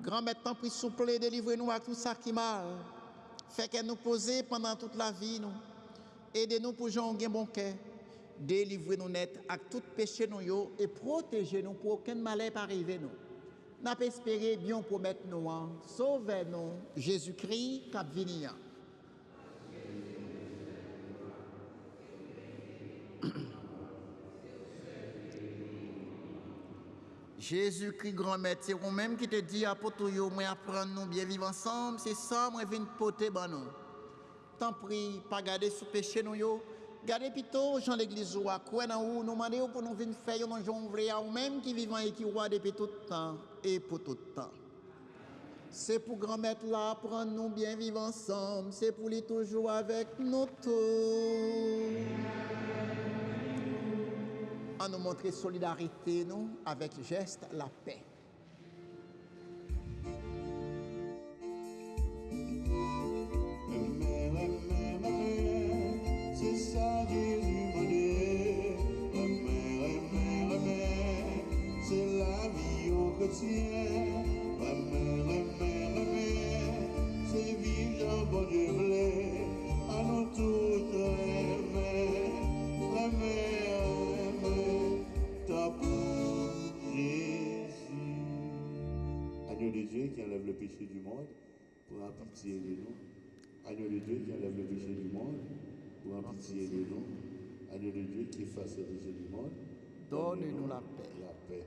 Grand-mère, tant pis souple, délivrez-nous avec tout ça qui mal. Fait qu'elle nous pose pendant toute la vie, nous. Aidez-nous pour gens qui ont bon cœur. Délivrez-nous net avec tout péché nous et protégez-nous pour aucun malheur arrive nous. N'a pas espéré bien promettre nous, sauvez-nous, Jésus-Christ, cap venir. Jésus-Christ, grand-mère, c'est vous-même qui te dit à pour moi apprendre nous bien vivre ensemble, c'est ça, moi, je viens porter ban nous. Tant pis, pas garder sous péché nous, gardez plutôt, Jean l'église, ou à quoi nous demandez pour nous venir faire un jour vrai, ou même qui vivent et qui roi depuis tout le temps et pour tout le temps. C'est pour grand-mère là, apprendre nous bien vivre ensemble, c'est pour lui toujours avec nous tous. À nous montrer solidarité, nous, avec geste, la paix. C'est ça Jésus m'a dit. C'est la vie au quotidien. C'est vivre bon Dieu blé. À nous toutes aimer. Agneau de Dieu qui enlève le péché du monde, pour en pitié de nous. Agneau de Dieu qui enlève le péché du monde, pour en pitié de nous. Agneau de Dieu qui efface le péché du monde, donne-nous la paix. La paix.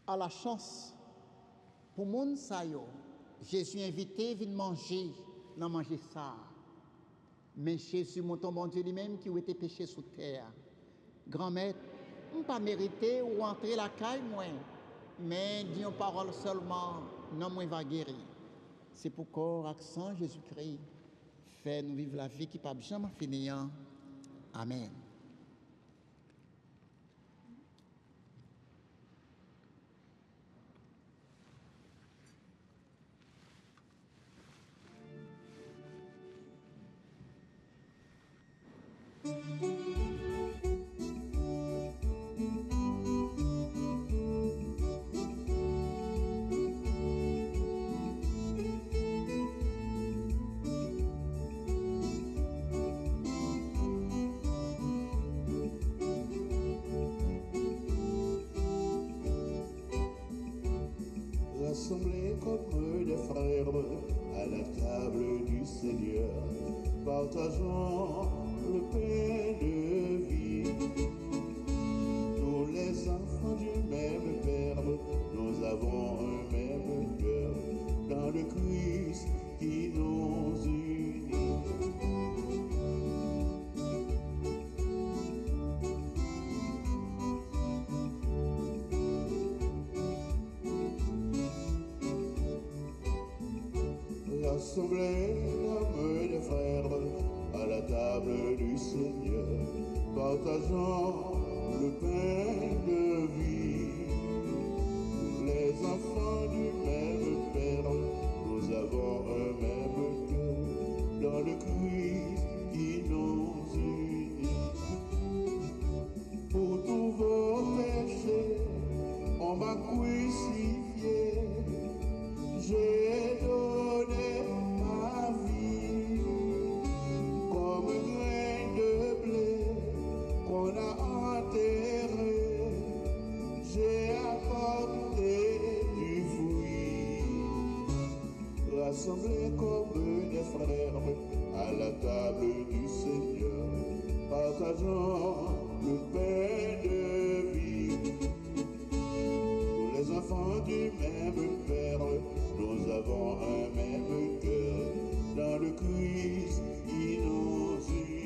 a la chance pour moun sa yo. Jésus invité vient manger, non manger ça. Mais Jésus, mon bon Dieu lui-même, qui a été péché sous terre. Grand-mère, on pas mérité ou entrer la caille, moi. Mais dis une parole seulement, non, moi, va guérir. C'est pourquoi, accent Jésus-Christ, fait nous vivre la vie qui ne peut jamais finir. Amen. Rassemblés comme des frères à la table du Seigneur, partageons le pain de vie. Nous les enfants du même Père, nous avons un même cœur dans le Christ qui nous unit. Rassemblés comme des frères à la table du Seigneur, partageons le pain de vie. Les enfants du même Père, nous avons un même cœur dans le Christ qui nous unit. Pour tous vos péchés, on m'a crucifié. J'ai donné ma vie comme un grain de blé qu'on a enterré. J'ai apporté du fruit. Rassemblés comme des frères à la table du Seigneur, partageons le pain de vie. Tous les enfants du même Père, nous avons un même cœur dans le Christ qui nous unit.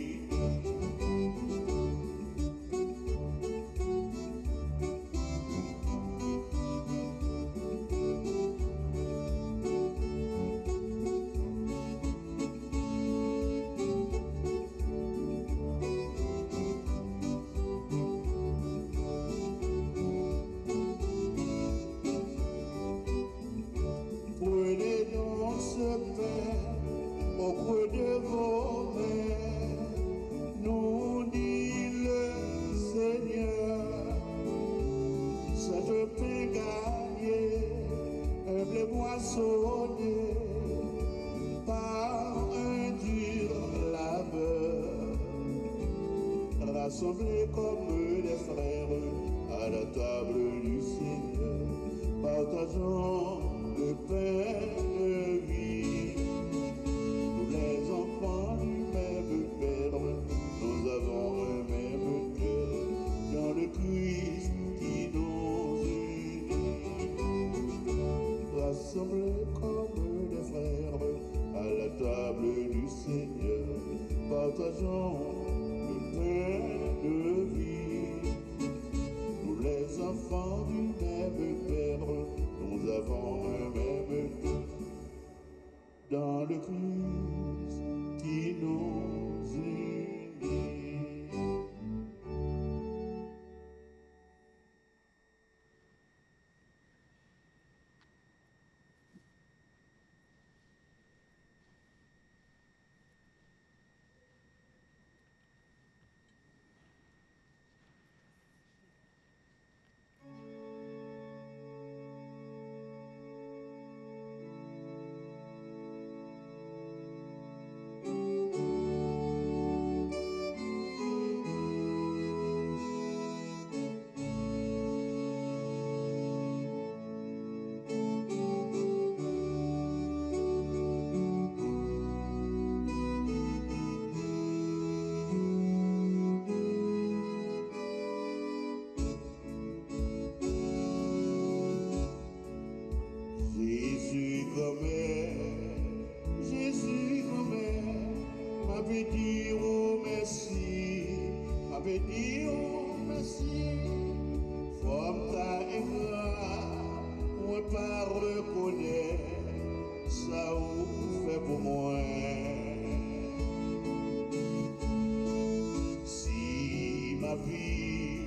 Prenez donc ce pain au creux de vos mains, nous dit le Seigneur. C'est pain gagné, un blé moissonné par un dur labeur. Rassemblés comme des frères à la table du Seigneur, partageons le pain de vie. Nous les enfants du même Père, nous avons un même cœur dans le Christ qui nous unit. Rassemblés comme des frères à la table du Seigneur, partageons le pain de vie. Nous les enfants du même Père, nous avons un même cœur dans le Christ qui nous unit. Jésus grand-mère, m'a dit oh merci, m'a dit oh merci, forme ta éclat, moi pas reconnaître ça ou fait pour moi. Si ma vie,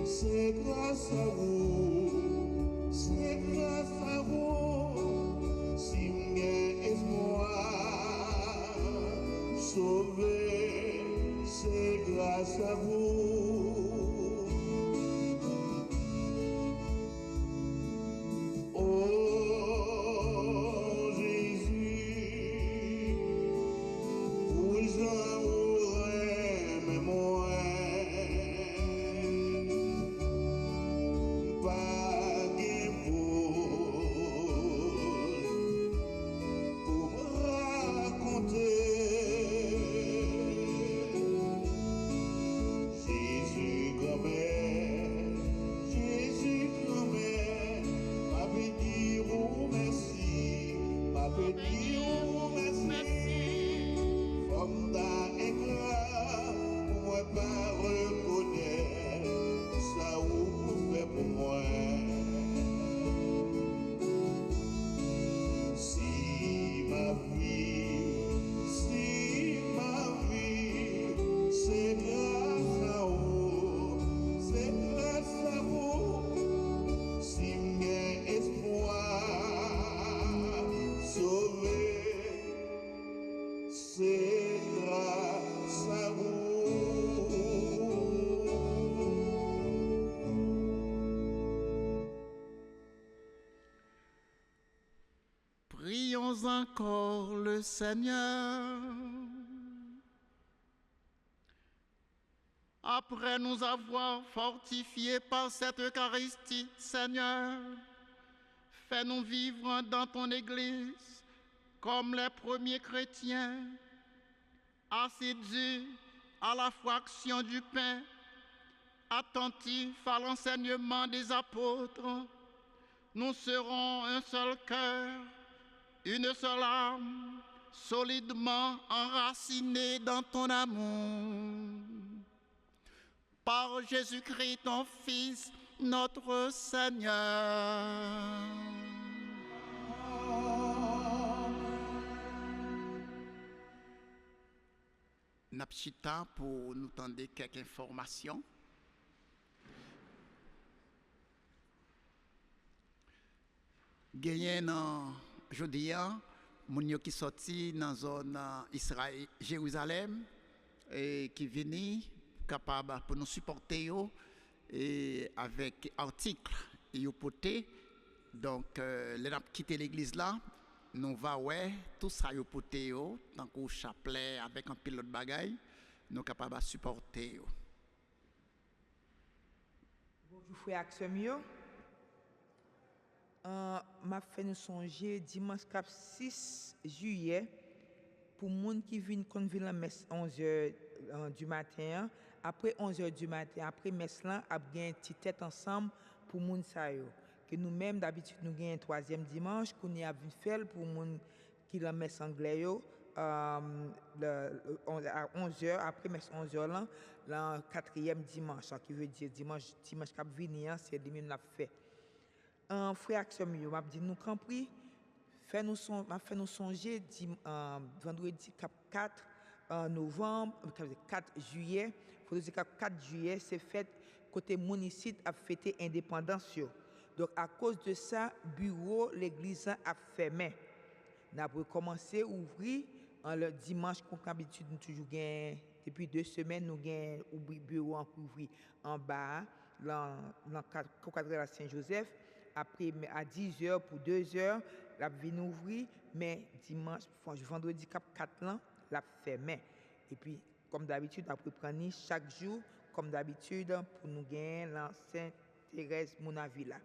c'est grâce à vous, c'est grâce à vous, si j'ai espoir, sauvé, c'est grâce à vous. Oh Jésus, où j'en aurais mais moi. C'est grâce à vous. Prions encore le Seigneur. Après nous avoir fortifiés par cette Eucharistie, Seigneur, fais-nous vivre dans ton Église comme les premiers chrétiens, assidus à la fraction du pain, attentifs à l'enseignement des apôtres. Nous serons un seul cœur, une seule âme, solidement enracinés dans ton amour. Par Jésus-Christ, ton Fils, notre Seigneur. Napchita pour nous tendre quelques informations. Gagné dans jeudi, moun qui sorti dans zone Israël, Jérusalem et qui vini capable pour nous supporter et avec article et poté. Donc les n'a quitté l'église là. Nous va ouais tout ça yo poté yo tant qu'au chapelet avec un pilote bagaille nous capable de supporter yo. Bonjour frère Axemio. M'a fait nous songer dimanche 6 juillet pour moun qui viennent convier la messe 11h du matin. Après 11h du matin, après messe là, a bien petite tête ensemble pour moun sa yo. Que nous-mêmes d'habitude nous gagnons un troisième dimanche qu'on y a vu faire pour moun qui la messe anglais yo à 11h après messe 11h là le quatrième dimanche, ça qui veut dire dimanche cap venir c'est lui même l'a fait. Frère Axel m'a dit nous compris fait nous songer vendredi 4 novembre 4 juillet faut dire 4 juillet c'est fête côté municipal a fêté indépendance yo. Donc à cause de ça bureau l'église a fermé. N'a recommencé ouvrir le dimanche comme d'habitude nous toujours gain depuis 2 semaines nous gain ouvrir bureau ouvrir en bas dans cathédrale Saint-Joseph après à 10h pour 2h la vient ouvrir mais dimanche vendredi 4 là la fermé et puis comme d'habitude après prendre chaque jour comme d'habitude pour nous gagner la Sainte Thérèse Monavilla.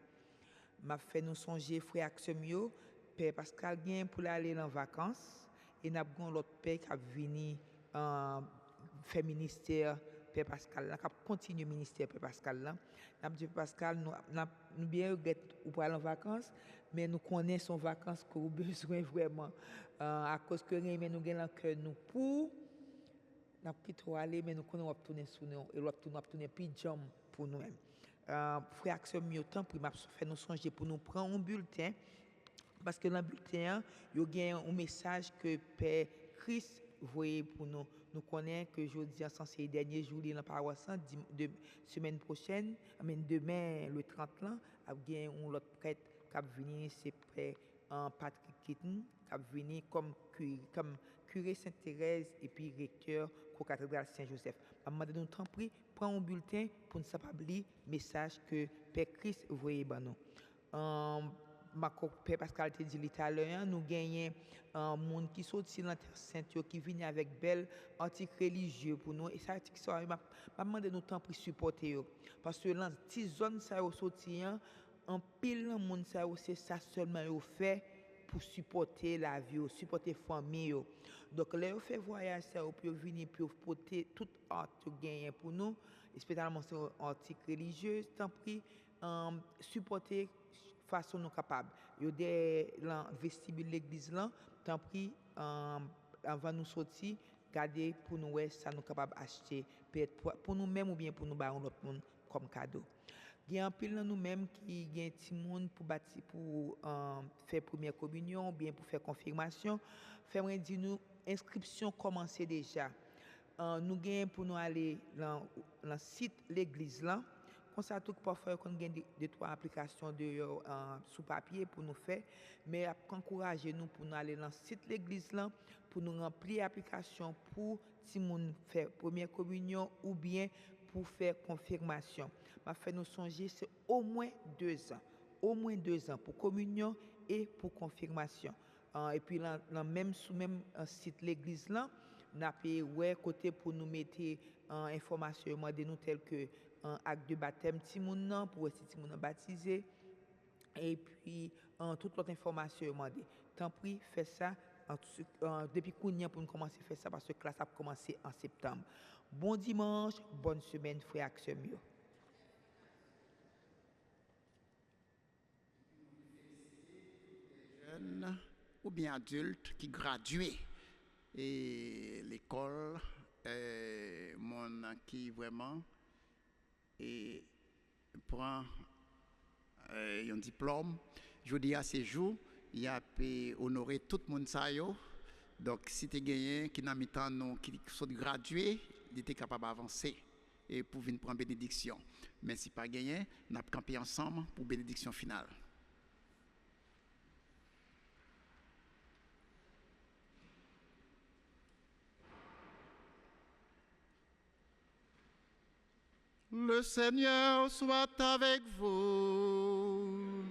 M'a fait nous songer frère Axemio père Pascal gain pour aller en vacances et n'a gon l'autre père qui a venu faire ministère Père Pascal là, qui continue ministère Père Pascal là. N'a dit Pascal nous bien regret ou pas en vacances, mais nous connaissons vacances que vous besoin vraiment à cause que rien mais nous gagne cœur nous pour n'a plutôt aller mais nous connaissons retourner sous nous et retourner pijam pour nous-mêmes. Frère Action mieux temps pour m'a fait nous songer pour nous prendre un bulletin parce que dans le bulletin il y a un message que Père Christ voyez pour nous. Nous connaissons que jeudi, c'est le dernier jour de la paroisse, de semaine prochaine, demain, le 30 là, il y a un autre prêtre qui va venir, c'est Père Patrick Kitten, qui va venir comme curé Sainte-Thérèse et puis recteur de la cathédrale Saint-Joseph. Je vais demander nous prie, prends un bulletin pour ne pas oublier le message que Père Christ voyait à nous. Père Pascal te dit tout à l'heure, nous gagnons un monde qui sorti dans la terre sainte, qui vient avec belle article religieux pour nous. Et ça, je vais demander nous temps pour supporter. Parce que dans cette zone, ça a sorti, en pile, le monde, c'est ça seulement fait pour supporter la vie, supporter la famille. Donc, là, on fait voyage, ça, pour venir, pour porter toute art gagné pour nous, spécialement sur article religieux, tant pis, supporter façon nous capable. Il y a des vestibule de l'église là, tant pis avant nous sortir, garder pour nous ça nous capable acheter peut-être pour nous-mêmes ou bien pour nous bailler l'autre monde comme cadeau. Il y a un pile dans nous-mêmes qui gagne petit monde pour bâtir pour faire première communion ou bien pour faire confirmation. Faire dire nous inscription commencer déjà. Nous gagnons pour nous aller dans le site l'église là. Comme ça, tout parfois, on a deux, trois applications sous papier pour nous faire, mais encourager nous pour nous aller dans le site de l'église là, pour nous remplir l'application pour si nous faire première communion ou bien pour faire confirmation. Ma fait nous songer, c'est au moins 2 ans. Au moins 2 ans pour communion et pour confirmation. Et puis, sous même site de l'église là, nous avons côté pour nous mettre information de nous telles que un acte de baptême Timoun pour si Timoun baptisé et puis toute l'autre information demandé. Tant pis fait ça depuis qu'on pour nous commencer à faire ça parce que la classe a commencé en septembre. Bon dimanche, bonne semaine frère Action mieux. Jeunes ou bien adultes qui graduent et l'école mon qui vraiment et prend un diplôme. Je dis à ces jours, il a pu honorer tout le monde ça yo. Donc si tu gagné qui n'a mis temps non qui sont gradués, il était capable d'avancer et pour venir prendre bénédiction. Mais si pas gagné, on a campé ensemble pour bénédiction finale. Le Seigneur soit avec vous.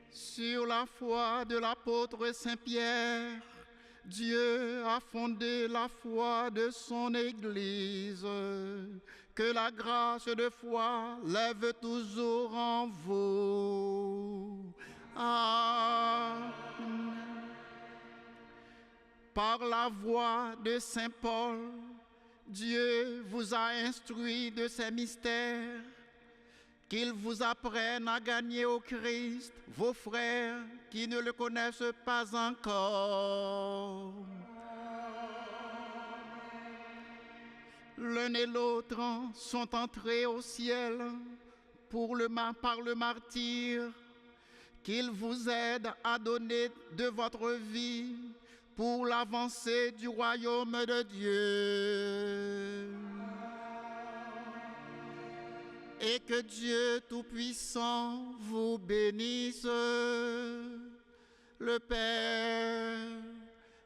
Sur la foi de l'apôtre Saint-Pierre, Dieu a fondé la foi de son Église. Que la grâce de foi lève toujours en vous. Amen. Par la voix de Saint Paul, Dieu vous a instruit de ces mystères, qu'il vous apprenne à gagner au Christ vos frères qui ne le connaissent pas encore. L'un et l'autre sont entrés au ciel par le martyre, qu'il vous aide à donner de votre vie pour l'avancée du royaume de Dieu. Et que Dieu Tout-Puissant vous bénisse, le Père,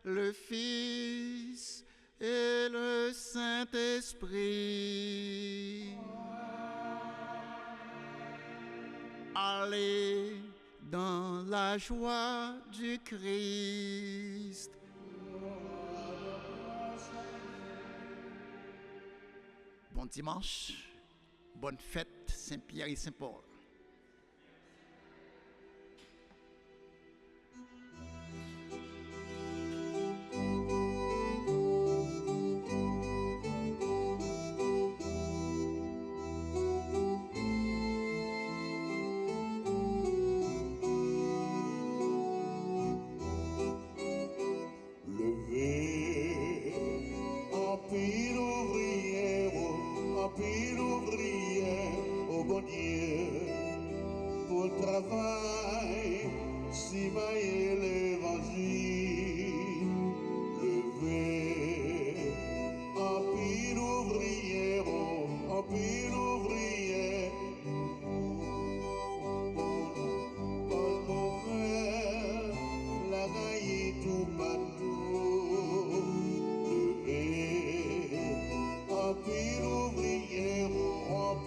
le Fils et le Saint-Esprit. Allez dans la joie du Christ. Bon dimanche, bonne fête Saint-Pierre et Saint-Paul.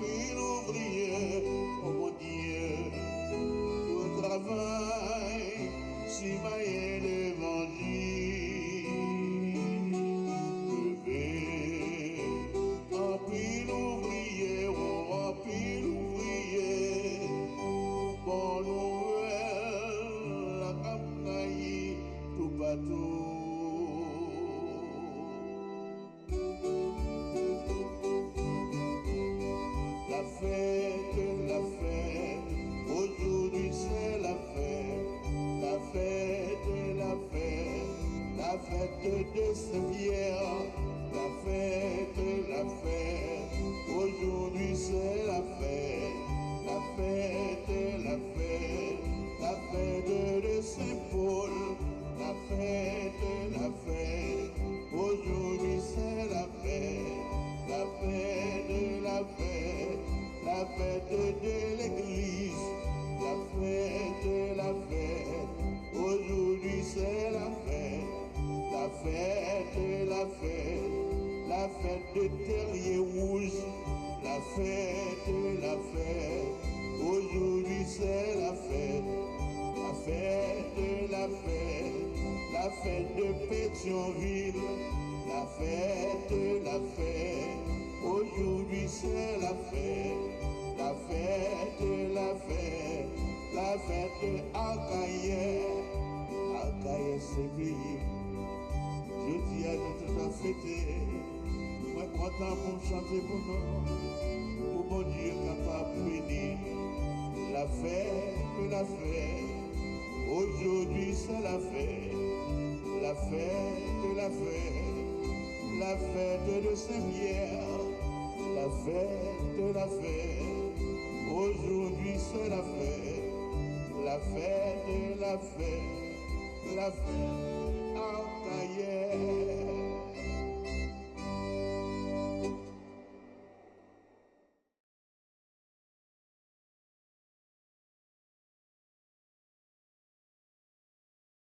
pile ouvrier, oh mon Dieu, au travail, si maillé l'évangile. Levez, en pile ouvrier, oh en pile ouvrier, bon nouvelle, la campagne, tout partout. La fête, aujourd'hui c'est la fête, la fête, la fête de Saint-Pierre, la fête, aujourd'hui c'est la fête, la fête, la fête de Saint-Paul, la fête, aujourd'hui c'est la fête, la fête, la fête de l'église, la fête, aujourd'hui c'est la fête, la fête de Terrier Rouge, la fête, aujourd'hui c'est la fête, la fête de Pétionville, la fête, aujourd'hui c'est la fête, la fête de Arcaïe, c'est pays. Je dis à nous tout à fêter, moi content pour chanter pour nous, pour mon Dieu capable de bénir. La fête, aujourd'hui c'est la fête, la fête de Saint-Pierre, la fête, aujourd'hui c'est la fête, la fête.